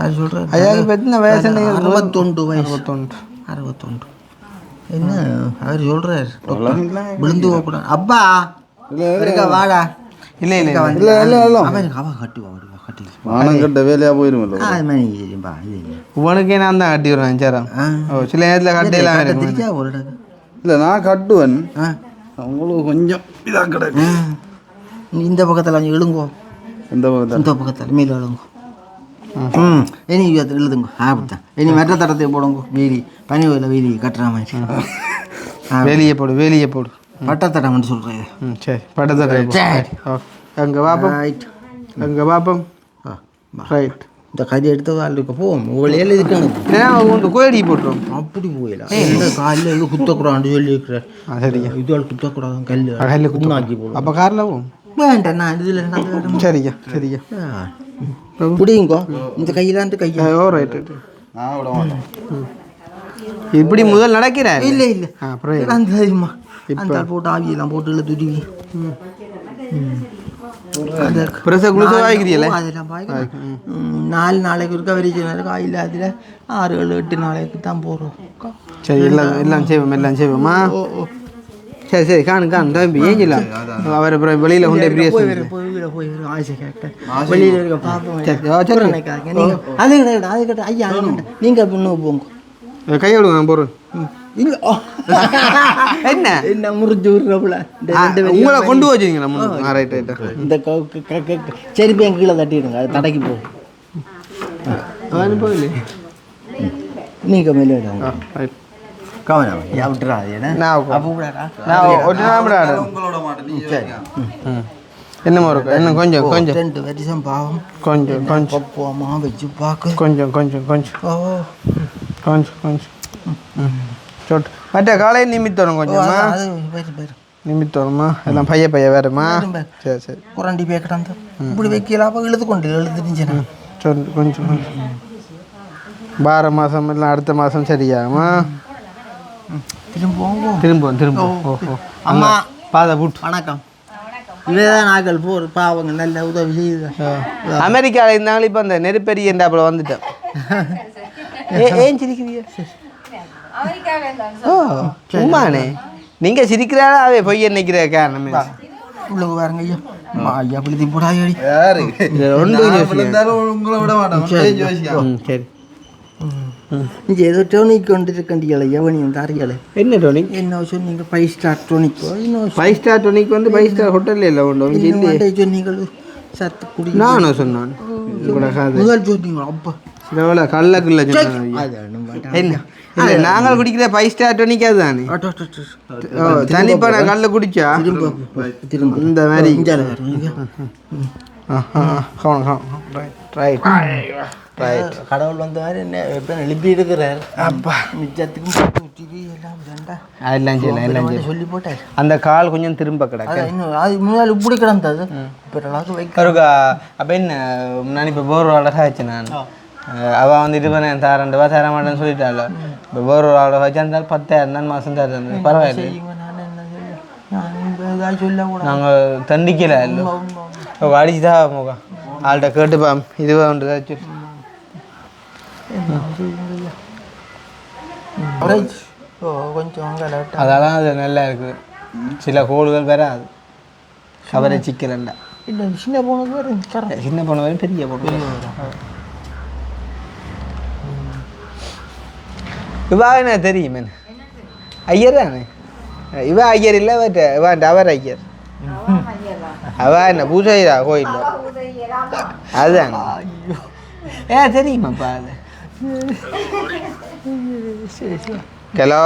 அது சொல்கிறேன் ஐயாவுக்கு பற்றின வயசு 61 வயசு 61 என்ன அவர் சொல்கிறார் விழுந்து போகக்கூடாது அப்பா இருக்கா வாடா இல்லை இல்லை அவனுக்கு அவன் கட்டுவா கட்டி மானம் கட்ட வேலையாக போயிருமில்ல அது மாதிரி பா இது உனக்கே நான் தான் கட்டி விடுவேன் சரம் ஓ சில நேரத்தில் கட்டிடலாம் தெரிஞ்சா ஒரு இல்லை நான் கட்டுவேன் அவங்களுக்கு கொஞ்சம் இதாக கிடக்கு இந்த பக்கத்தில் கொஞ்சம் எழுங்கோ எந்த பக்கத்தில் இந்த பக்கத்தில் மேலே எழுங்கோ இனி எழுதுங்க அப்படித்தான் இனி மெட்ட தடத்தை போடுங்க வீதி பனி வயலில் வீதி கட்டுற மாதிரி வேலியை போடு பட்டத்தட்டம்னு சொல்கிறேன் சரி பட்டத்தட்டை சரி அங்கே பாப்போம் அங்கே பாப்போம் ரைட் இந்த கதை எடுத்து வாழ்க்கை போவோம் உங்களை இருக்கணும் ஏன் கோயடி போட்டுரும் அப்படி போயிடலாம் காலையில் எதுவும் குத்தக்கூடாதுன்னு சொல்லியிருக்கிறேன் சரியா இதுவாள் குத்தக்கூடாது கல் குத்தாக்கி போடும் அப்போ காரில் போவோம் வேண்டாம் நான் இதில் சரியா பிடிங்கோ இந்த கையிலான்ட்டு கையா ஓ ரைட் நான் விட மாட்டேன் இப்படி முதல் நடக்கிறேன் இல்லை இல்லை அப்புறம் அந்த தெரியுமா அந்த போட்டு ஆவியெல்லாம் போட்டு இல்லை துருவி அதெல்லாம் பாய்க்கணும் 4 நாளைக்கு இருக்க வரைக்கும் காயில் அதில் 6 7 8 நாளைக்கு தான் போகிறோம் சரி எல்லாம் செய்வோமா சரி சரி காணும் தம்பி ஏஞ்சில அவர் அப்புறம் வெளியில் கொண்டே போய் ஆசை கேட்டேன் வெளியில் இருக்க பார்ப்போம் அது கிடையாது ஐயா நீங்கள் இன்னும் போங்க கையை விடுங்க போகிறோம் இல்லை என்ன முறிஞ்சு விடுறப்பல உங்களை கொண்டு வச்சுங்களா ரைட் இந்த செருப்பி என் கீழே தட்டிடுங்க அது தடைக்கு போகும் போகல நீங்கள் மேலே கவனம் விட்டுறாது என்னமா இருக்கும் என்ன கொஞ்சம் 2 வருஷம் பாவம் கொஞ்சம் பக்குவமாக வச்சு பார்க்க கொஞ்சம் சொட்டு மற்ற காலையில் நிமித்தணும் கொஞ்சமா நிமித்தணுமா எல்லாம் பைய வேறுமா சரி குரண்டி பேக்கட்டான் இப்படி வைக்கலாப்ப எழுதுட்டுருந்துச்சு கொஞ்சம் பார மாதம் எல்லாம் அடுத்த மாதம் சரியாகுமா திரும்புவோம் அம்மா பாதை போட்டு வணக்கம் இவைதான் நாங்கள் போர் பாவங்க நல்ல உதவி செய்யுது அமெரிக்காவில் இருந்தாலும் இப்போ அந்த நெருப்பெரிய என்றாப்புல வந்துட்டேன் ஏன் சிரிக்கிறீங்க ஓ உமானே நீங்கள் சிரிக்கிறாவே பொய் நினைக்கிற காரணமே உள்ளவங்க பாருங்க ஐயா ஐயா அப்படி போடாது யாரு ஒன்றும் இருந்தாலும் உங்களை விட மாட்டேன் சரி நீங்கள் ஏதோ டோனிக் வந்துருக்கண்டியலை எவனையும் தாரியாலை என்ன டோனிக் என்ன சொன்னீங்க 5 ஸ்டார் டோனிக்கோ இன்னும் 5 ஸ்டார் டோனிக் வந்து 5 ஸ்டார் ஹோட்டலில் இல்லை ஒன்று இல்லை சொன்னீங்க சத்து குடி நானும் சொன்னான் முதல் சொன்னீங்க அப்பா சில கல்லக்குள்ள என்ன இல்லை நாங்கள் குடிக்கிற 5 ஸ்டார் டோனிக் அதுதானே தனிப்பான கல்ல குடிச்சா இந்த மாதிரி ரைட் ரைட் கடவுள் வந்த மாதிரி என்ன எப்போ எழுப்பி இருக்கிறார் அப்பா மிச்சத்துக்கும் எல்லாம் எல்லாம் செய்யலாம் சொல்லி போட்டார் அந்த கால் கொஞ்சம் திரும்ப கிடக்கு இன்னும் அது முன்னாள் இப்படி கிடந்தது இப்போ அளவுக்கு வைக்க இருக்கா அப்போ என்ன நான் இப்போ போர் அழகாக வச்சு நான் அவள் வந்து 20,000 தரேன் ரூபா தர மாட்டேன்னு சொல்லிட்டாள் இப்போ போர் அழகாக வச்சு அந்த 10,000 தான் மாதம் தரேன் பரவாயில்ல நாங்கள் தண்டிக்கல இல்லை அடிச்சுதான் முகம் ஆள்கிட்ட கேட்டுப்பாம் இதுவாக ஒன்று ஏதாச்சும் கொஞ்சம் அதெல்லாம் அது நல்லா இருக்குது சில கோள்கள் வராது கவரை சிக்கலண்டா இல்லை சின்ன போனது வேறு சின்ன பொண்ணு வரையும் பெரிய பொண்ணு இவா என்ன தெரியும் என்ன ஐயர் தானே இவா ஐயர் இல்லை இவான் அவர் ஐயர் அவா என்ன பூஜைரா கோயில் அதுதான் தெரியுமாப்பா அது ஹலோ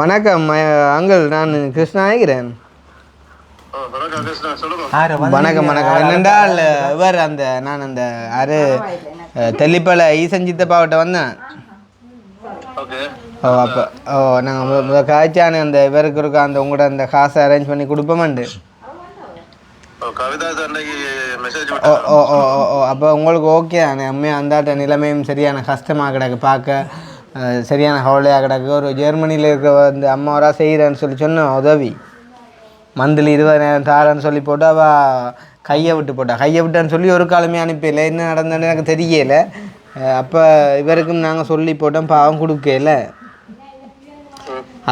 வணக்கம் அங்கிள் நான் கிருஷ்ணா ஆகிறேன் வணக்கம் வணக்கம் என்னென்றால் இவர் அந்த நான் அந்த அரு தெல்லிப்பளை ஈசஞ்சித்தப்பாவிட்ட வந்தேன் ஓ அப்போ ஓ நாங்கள் முதல் காய்ச்சானு அந்த இவருக்கு இருக்க அந்த உங்களோட அந்த காசை அரேஞ்ச் பண்ணி கொடுப்போமாண்டு ஓ ஓ ஓ ஓ அப்போ உங்களுக்கு ஓகே தானே அம்மையா அந்தாட்ட நிலைமையும் சரியான கஷ்டமாக கிடக்கு பார்க்க சரியான ஹவுலையாக கிடக்கு ஒரு ஜெர்மனியில் இருக்கிற அந்த அம்மாவராக செய்கிறேன்னு சொன்ன உதவி மந்த்லி 20,000 தாரன்னு சொல்லி போட்டு அவள் கையை விட்டான்னு சொல்லி ஒரு காலமே அனுப்பல என்ன நடந்ததுன்னு எனக்கு தெரியலை அப்போ இவருக்கும் நாங்கள் சொல்லி போட்டோம் பாவம் கொடுக்கல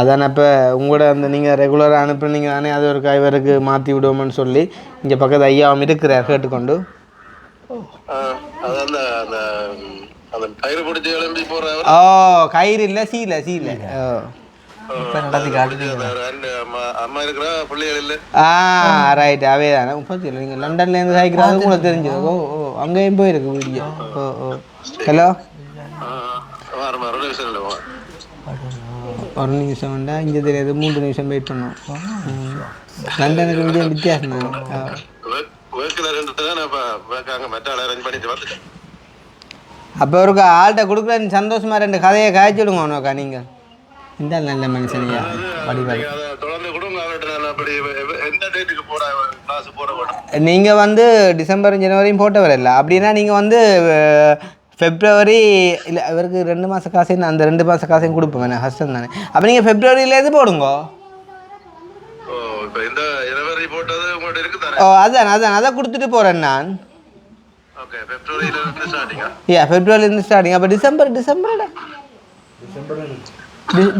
அதான் இப்போ உங்களோட அந்த நீங்கள் ரெகுலராக அனுப்புனீங்க தானே அது ஒரு இவருக்கு மாற்றி விடுவோம்னு சொல்லி இங்கே பக்கத்து ஐயாவும் இருக்கிறார் கேட்டுக்கொண்டு ஓ கயிறு இல்லை சீலை ரைட் அவே தானே நீங்கள் லண்டன்லேருந்து சாய்க்கிறாங்க உங்களுக்கு தெரிஞ்சது ஓ ஓ அங்கேயும் போயிருக்கு வீடியோ ஓ ஓ ஹலோ ஒரு நிமிஷம் வேண்டா இங்கே தெரியாது 3 நிமிஷம் வெயிட் பண்ணோம் லண்டனுக்கு வீடியோ வித்தியாசம் தானே அப்போ ஒரு ஆள்கிட்ட கொடுக்குற சந்தோஷமா 2 கதையை காய்ச்சி விடுங்க உனக்கா நீங்கள் இந்த நல்ல மனுஷனையா வடிவாடி நீங்கள் வந்து டிசம்பர் ஜனவரியும் போட்டவர் இல்லை அப்படின்னா நீங்கள் வந்து ஃபெப்ரவரி இல்லை இவருக்கு 2 மாத காசையும் அந்த 2 மாத காசையும் கொடுப்போம் வேணா கஷ்டம் தானே அப்போ நீங்கள் ஃபெப்ரவரியிலேருந்து போடுங்க ஓ அதான் அதை கொடுத்துட்டு போகிறேன் நான் ஃபெப்ரவரியிலேருந்து ஸ்டார்டிங் அப்போ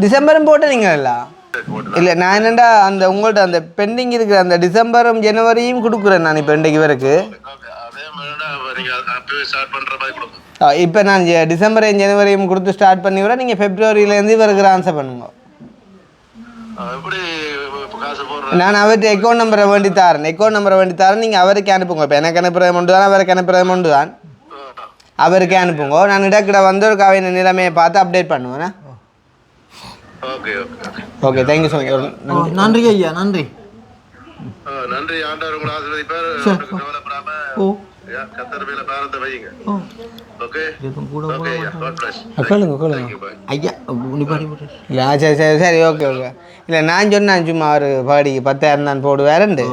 டிசம்பரும் போட்டீங்களா இல்லை நான் என்னென்னா அந்த உங்கள்கிட்ட அந்த பெண்டிங் இருக்கிற அந்த டிசம்பரும் ஜனவரியும் கொடுக்குறேன் நான் இப்போ இன்றைக்கு இவருக்கு இப்போ நான் டிசம்பரையும் ஜனவரியும் கொடுத்து ஸ்டார்ட் பண்ணி விட நீங்கள் ஃபெப்ரவரியிலேருந்து இவருக்கு ஆன்சர் பண்ணுங்க நான் அவர்கிட்ட அக்கௌண்ட் நம்பரை வேண்டி தரேன் நீங்கள் அவருக்கு அனுப்புங்க இப்போ எனக்கு அனுப்புகிற அமௌண்ட் தான் அவருக்கு அனுப்புகிற அமௌண்ட் தான் அவருக்கு அனுப்புங்க நான் இடக்கிட வந்து ஒரு கவின நிலைமையை பார்த்து அப்டேட் பண்ணுவேண்ணா ஓகே தேங்க்யூ ஸோ மச் நன்றி ஐயா நன்றி நன்றி ஆண்டவர் உங்களை ஆசீர்வதிப்பார் ஓ கத்தர்வேல பாரத்தை வைங்க ஓகே கேளுங்க ஐயா இல்லை சரி ஓகே இல்லை நான் சொன்னேன் சும்மா ஒரு பாடிக்கு 10,000 தான் போடுவாருண்டு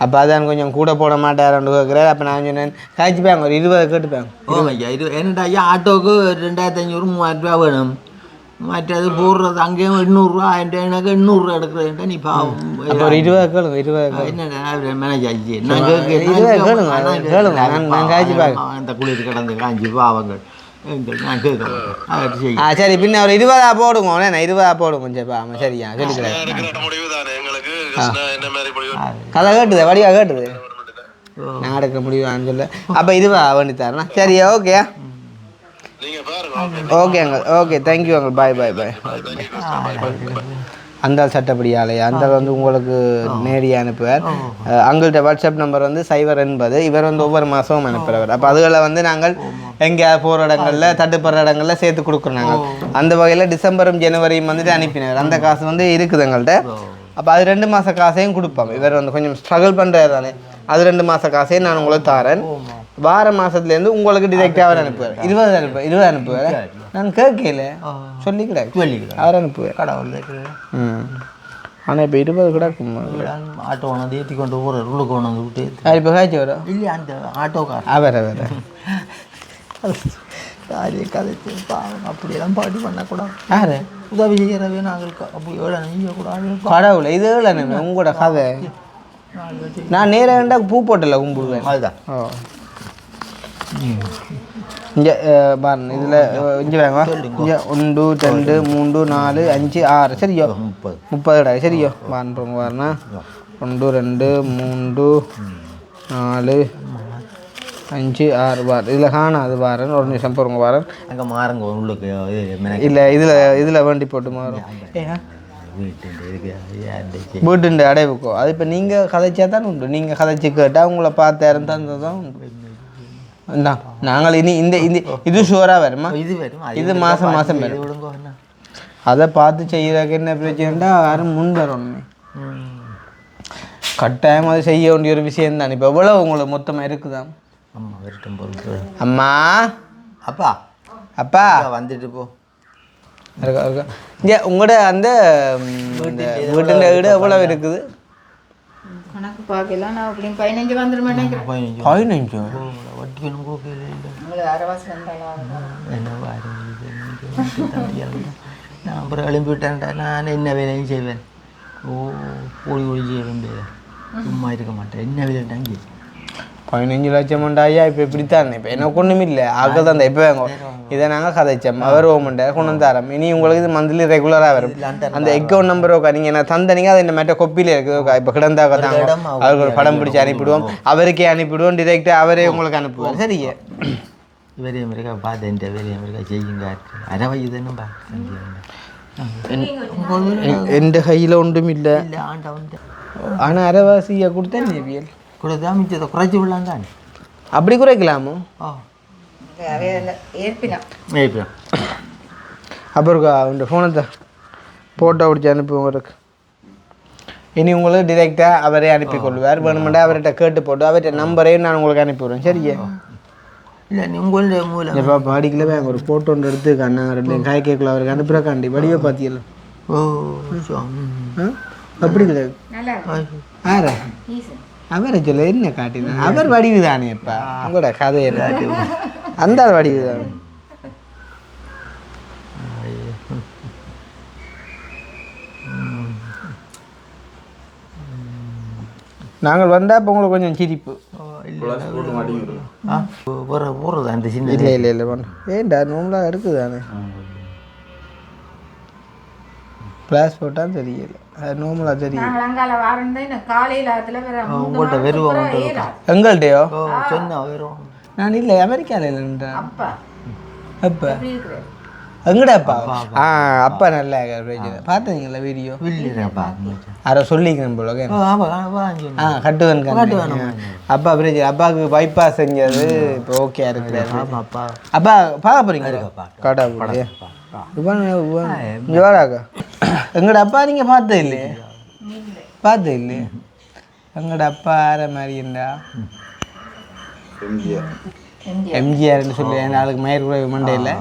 அப்போ அதான் கொஞ்சம் கூட போட மாட்டாருன்னு கேட்குறாரு அப்போ நான் சொன்னேன் காய்ச்சிப்பாங்க ஒரு 20 கேட்டுப்பாங்க ஓ ஐயா என்னடா ஐயா ஆட்டோவுக்கு 2,500 3,000 ரூபா வேணும் மற்றது போடுறது அங்கேயும் 800 எனக்கு 800 எடுக்கிறேன் நீ பாவம் அப்போ ஒரு 20 கேளுங்க என்ன மேனேஜ் கேளுங்க நான் காய்ச்சி பார்க்க அந்த குளிர் கிடந்து காஞ்சி பாவங்கள் நான் கேட்குறேன் அவர்கிட்ட செய்ய சரி பின்ன ஒரு 20 போடுங்க நான் 20 போடுங்க சரிப்பா ஆமாம் சரியா சொல்லிக்கிறேன் கதை கேட்டுது வடிவா கேட்டுது நான் எடுக்கிற முடிவான்னு சொல்ல அப்போ 20 வேண்டி தரேன் சரியா okay okay uncle okay thank you uncle bye bye bye அந்த சட்டப்படி ஆலையா அந்த வந்து உங்களுக்கு நேரடியாக அனுப்புவார் அங்கள்கிட்ட வாட்ஸ்அப் நம்பர் வந்து 080 இவர் வந்து ஒவ்வொரு மாதமும் அனுப்புகிறவர் அப்போ அதுகளை வந்து நாங்கள் எங்கேயாவது போகிற இடங்களில் தட்டுப்படுற இடங்களில் சேர்த்து கொடுக்குறோம் நாங்கள் அந்த வகையில் டிசம்பரும் ஜனவரியும் வந்துட்டு அனுப்பினார் அந்த காசு வந்து இருக்குது எங்கள்கிட்ட அப்போ அது 2 மாத காசையும் கொடுப்போம் இவர் வந்து கொஞ்சம் ஸ்ட்ரகிள் பண்ணுறாரு தானே அது 2 மாத காசையும் நான் உங்களுக்கு தாரேன் வார மாதத்துலேருந்து உங்களுக்கு டிரெக்டாக அவர் அனுப்புவார் 20 அனுப்புவார் நான் கேட்கல சொல்லிக்கிறேன் அவர் அனுப்புவார் கடவுள் ஆனால் இப்போ 20 கிடக்கும் ஆட்டோ கொண்டாந்து ஏற்றி கொண்டு போகிற உள்ளுக்கு கொண்டாந்து விட்டு இப்போ காய்ச்சி வரும் இல்லையா அந்த ஆட்டோக்கார் அவர் யாரையும் கதைச்சு பாவம் அப்படியெல்லாம் பாட்டி பண்ணக்கூடாது யாரு உதவி செய்யறவே நாங்கள் அப்படி எவ்வளோ செய்யக்கூடாது கடவுளை இது எவ்வளோ உங்களோட கதை நான் நேராக வேண்டாம் பூ போட்டல கும்பிடுவேன் அதுதான் ஓ இங்கே பாருங்க இதில் இங்கே வாங்க இங்கே 1 2 3 4 5 6 சரியோ 30 சரியோ பாருங்க பாருண்ணா 1 2 3 4 5 6 பார் இதில் காணாது பாருன்னு ஒரு நிமிஷம் போகிறவங்க பாருங்க அங்கே மாறுங்க உள்ளுக்கு இல்லை இதில் வேண்டி போட்டு மாறும் வீட்டுண்டு அடைவுக்கோ அது இப்போ நீங்கள் கதைச்சா தான் உண்டு நீங்கள் கதைச்சி கேட்டால் உங்களை பார்த்து இறந்தது தான் உண்டு நாங்கள் இனி இந்த இந்த இது ஷுவராக வருமா இது மாதம் வரும் அதை பார்த்து செய்கிறதுக்கு என்ன பிரச்சனைடா யாரும் முன் வரணுமே கட்டாயம் அது செய்ய வேண்டிய ஒரு விஷயம் தான் இப்போ எவ்வளோ உங்களுக்கு மொத்தமாக இருக்குதான் அம்மா அப்பா அப்பா வந்துட்டு போ இருக்கா இங்கே உங்களோட அந்த வீட்டில் வீடு எவ்வளோ இருக்குது கணக்கு பார்க்கலாம் நான் அப்படின்னு 15 வந்துட மாட்டேன் 15 வட்டி அரவாசி வந்தாலும் நான் அப்புறம் எழும்பி விட்டேன்டா நான் என்ன வேலையும் செய்வேன் ஓடி செய்ய வேண்டிய சும்மா இருக்க மாட்டேன் என்ன வேலைட்டாங்க 15 லட்சம் ஐயா இப்போ இப்படித்தான் இப்போ எனக்கு ஒன்றும் இல்லை ஆக தான் இப்போ வாங்க இதை நாங்கள் கதைச்சோம் அவர் ஓமண்ட கொண்டு தரோம் இனி உங்களுக்கு இது மந்த்லி ரெகுலராக வரும் அந்த அக்கௌண்ட் நம்பர் ஓக்கா நீங்கள் என்ன தந்தனீங்க அது இந்த மேட்ட கொப்பியில் இருக்குது ஓக்கா இப்போ கிடந்தாக்க தாங்க அவருக்கு ஒரு படம் பிடிச்சி அனுப்பிவிடுவோம் அவருக்கே அனுப்பிவிடுவோம் டிரெக்டாக அவரே உங்களுக்கு அனுப்புவார் சரிங்க வேலையை இருக்கா பார்த்தேன் வேலையை இருக்கா செய்யுங்க அரை இதுன்னு எந்த கையில் ஒன்றும் இல்லை ஆனால் அரைவாசியை கொடுத்தேன் நேவியல் கொடுத்தா மிச்சத்தை குறைச்சி விடலாம் தான் அப்படி குறைக்கலாமோ ஏற்பினா அப்புறம் அவன் ஃபோனை ஃபோட்டோ பிடிச்சி அனுப்புவங்களுக்கு இனி உங்களுக்கு டிரெக்டாக அவரே அனுப்பி கொள்வார் வேணுமெண்டா அவர்கிட்ட கேட்டு போட்டு அவர்கிட்ட நம்பரையும் நான் உங்களுக்கு அனுப்பிவிடுவேன் சரியா இல்லை உங்களுடைய மூலம் இப்போ பாடிக்கல வேங்க ஒரு ஃபோட்டோ ஒன்று எடுத்து அண்ணா ரெண்டு காய் கேட்கல அவருக்கு அனுப்புகிறாக்காண்டி வடிவ பார்த்தியல அப்படி இல்லை ஆற அவரை சொல்ல என்ன காட்டினா அவர் வடிவு தானே இப்போ உங்களோட கதையை அந்த வடிவு தானே நாங்கள் வந்தால் இப்போ உங்களுக்கு கொஞ்சம் சிரிப்பு போடுறது அந்த சின்ன இல்லை பண்ண ஏன்டா நோம்பலாக இருக்குது தானே கிளாஸ் போட்டால் தெரியல அது நோம்பலாக தெரியும் உங்கள்கிட்ட வருவோம் எங்கள்கிட்டயோ சொன்னா வருவோம் நான் இல்லை அமெரிக்காவில் இல்லைன்றேன் அப்போ எங்கடாப்பா அப்பா நல்லா பார்த்தீங்களா வீடியோ அதை சொல்லிக்கிறேன் போல கட்டுவன் அப்பா பிரேஜ் அப்பாவுக்கு பைபாஸ் செஞ்சது இப்போ ஓகே இருக்குது அப்பா பார்க்க போறீங்க கடா ஜோராக்கா எங்கட அப்பா நீங்கள் பார்த்தது இல்லையே எங்கட அப்பா ஆற மாதிரி இருந்தா எம்ஜிஆர்னு சொல்லி நாளுக்கு மயிர் கூட மண்டையில்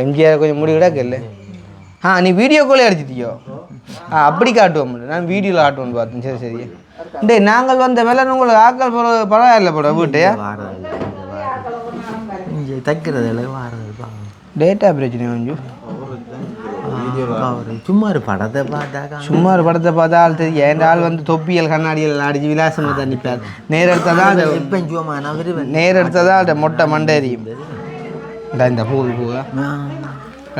எம்ஜிஆர் கொஞ்சம் முடி விடாக்க இல்லை நீ வீடியோ காலே அடிச்சிட்டியோ அப்படி காட்டுவோம் நான் வீடியோவில் காட்டுவோன்னு பார்த்தேன் சரி சரி டே நாங்கள் வந்த மேலே உங்களுக்கு ஆக்கள் பரவாயில்ல போட வீட்டையா தைக்கிறது டேட்டா பிரச்சனை கொஞ்சம் சும்மா ஒரு படத்தை பார்த்தா ஆள் தெரியும் என் ஆள் வந்து தொப்பியல் கண்ணாடியல் அடிச்சு விலாசமாக தான் நிற்பார் நேரெடுத்ததான் அந்த மொட்டை மண்டை எரியும் இந்த பூவா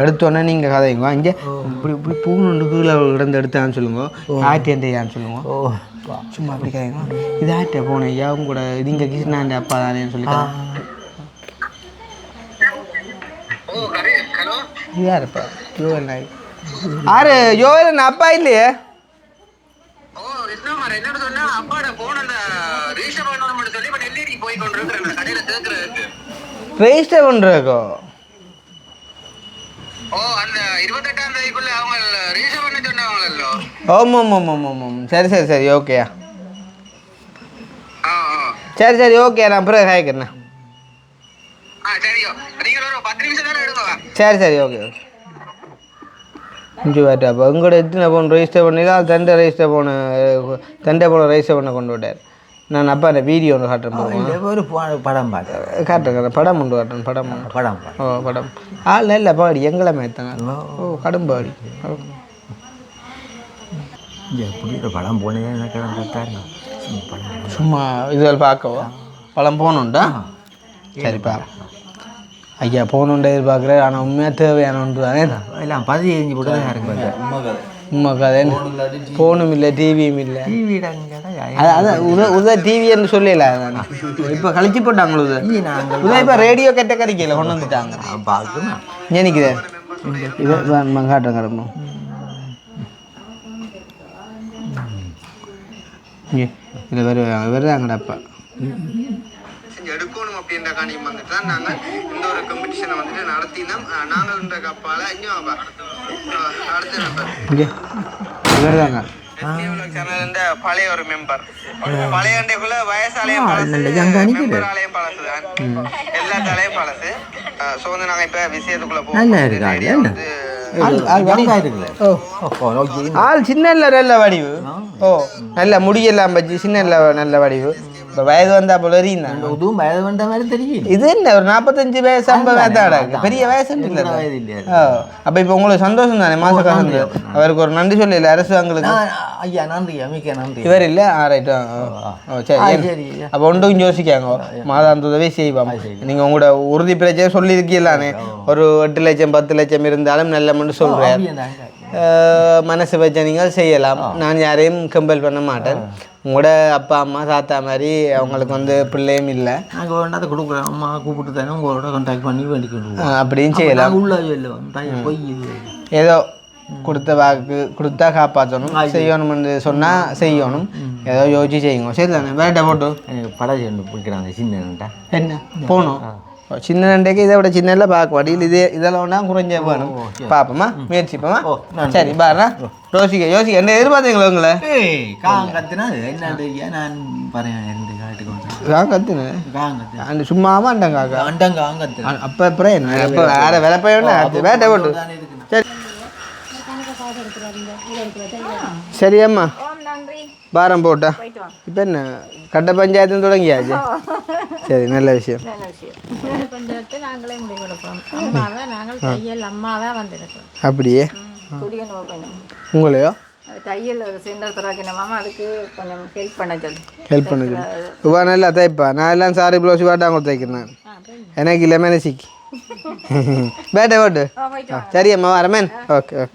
எடுத்தோன்னே நீங்கள் கதைங்க இங்கே இப்படி இப்படி பூண்டு கீழே கிடந்து எடுத்தான்னு சொல்லுங்க ஆட்டி எந்தையான்னு சொல்லுங்க சும்மா அப்படி கதைங்க இது ஆட்டை போனேன் ஐயா அவங்க கூட இது இங்கே கிருஷ்ணாண்ட அப்பா தானேன்னு சொல்லி யாருப்பா யோகல் நாய் ஆறு யோகல் அப்பா இல்லையே ரெஜிஸ்டர் பண்ணுறக்கோ ஆமாம் சரி சரி சரி ஓகேயா சரி ஓகே நான் அப்புறம் காய்க்கிறேண்ணா சரி ஓகே இஞ்சி வாட்டா அப்போ உங்களோட எத்தனை போன் ரெஜிஸ்டர் பண்ணிதான் தண்டை ரெஜிஸ்டர் ரெஜிஸ்டர் பண்ண கொண்டு விட்டார் நான் அப்பா அந்த வீடியோ ஒன்று காட்டுறேன் ஒரு படம் பார்த்தேன் காட்டுறேன் படம் ஒன்று காட்டுறேன் படம் படம் நல்ல பாடி எங்களை மேத்தாங்க கடும் பாடி எப்படி படம் போனதே சும்மா இதுகள் பார்க்கவோ படம் போகணுண்டா சரிப்பா ஐயா போகணுண்டா எதிர்பார்க்குறேன் ஆனால் உண்மையாக தேவையான ஒன்று தானே எல்லாம் 15 போட்டு தான் இருக்கு உண்மை கதை ஃபோனும் இல்லை டிவியும் இல்லை அதான் டிவின்னு சொல்லல இப்போ கழிச்சு போட்டாங்களோ இப்போ ரேடியோ கெட்ட கறிக்கல கொண்டு வந்துட்டாங்க நினைக்குது இது காட்டுறேன் கிடப்போம் இதில் வருதாங்கடாப்பா எடுக்கணும் அப்படின்ற காணியம் வந்துட்டு தான் நாங்கள் இந்த ஒரு காம்படிஷனை வந்துட்டு நடத்தினோம் நாங்கள் இந்த கப்பால் இன்னும் அடுத்து வருதாங்க பழைய ஒரு மெம்பர் பழைய வயசாலையும் மெம்பராலையும் பழசுதான் எல்லாத்தாலையும் பழசு ஸோ வந்து நாங்கள் இப்போ விஷயத்துக்குள்ள போவோம் ஆள் சின்ன நல்ல வடிவு நல்ல முடியெல்லாம் பச்சு சின்ன நல்ல வடிவு இப்போ வயது வந்தா போல இதுவும் வயது வந்த மாதிரி தெரியும் இது என்ன ஒரு 45 வயசு 50 வயசு பெரிய வயசு இல்லை அப்போ இப்போ உங்களுக்கு சந்தோஷம் தானே மாசக்காசம் அவருக்கு ஒரு நன்றி சொல்லல அரசாங்களுக்கு ஐயா நன்றி மிக்க நன்றி இவர் இல்லை ரைட்டு சரி அப்போ ஒன்றும் யோசிக்காங்க மாதாந்த உதவி செய்வோம் நீங்கள் உங்களோட உறுதி பிரச்சனை சொல்லியிருக்கீங்களானே ஒரு 8 லட்சம் 10 லட்சம் இருந்தாலும் நல்ல மட்டும் சொல்கிறேன் மனசு வச்ச நீங்கள் செய்யலாம் நான் யாரையும் கம்பல் பண்ண மாட்டேன் உங்களோட அப்பா அம்மா தாத்தா மாதிரி அவங்களுக்கு வந்து பிள்ளையும் இல்லை நாங்கள் வேண்டாத கொடுக்குறேன் அம்மா கூப்பிட்டு தானே உங்களோட கான்டாக்ட் பண்ணி வேண்டிக்கணும் அப்படின்னு செய்யலாம் ஏதோ கொடுத்த வாக்கு கொடுத்தா காப்பாற்றணும் செய்யணும்னு சொன்னால் செய்யணும் ஏதோ யோசிச்சு செய்யுங்க சரி தானே வேட்டை போட்டு எனக்கு படம் பிடிக்கிறாங்க சின்ன என்ன போகணும் சின்ன நண்டைக்கு இதை விட சின்ன பார்க்க வடியில் இதெல்லாம் ஒன்றா குறைஞ்ச வேணும் பார்ப்போமா முயற்சிப்போமா சரி பாருண்ணா யோசிக்க என்ன எதிர்பார்த்தீங்களா உங்களை அந்த சும்மாவா அண்டங்காக்கா அப்போ அப்புறம் என்ன அப்போ வேற விளப்பையோன்னு வேட்டை போட்டு சரி சரி அம்மா பாரம் போட்டா இப்போ என்ன கட்ட பஞ்சாயத்துன்னு தொடங்கியாச்சு சரி நல்ல விஷயம் அப்படியே உங்களையோ தையல் சென்டர் திறக்கணுமாமா அதுக்கு கொஞ்சம் ஹெல்ப் பண்ண சொல்லு இவா நல்லா தைப்பா நான் எல்லாம் சாரி ப்ளவுஸ் வாட்டாங்க தைக்கிறேன் எனக்கு இல்லை மேனசிக்கு பேட்டை ஓட்டு சரி அம்மா வரமேன் ஓகே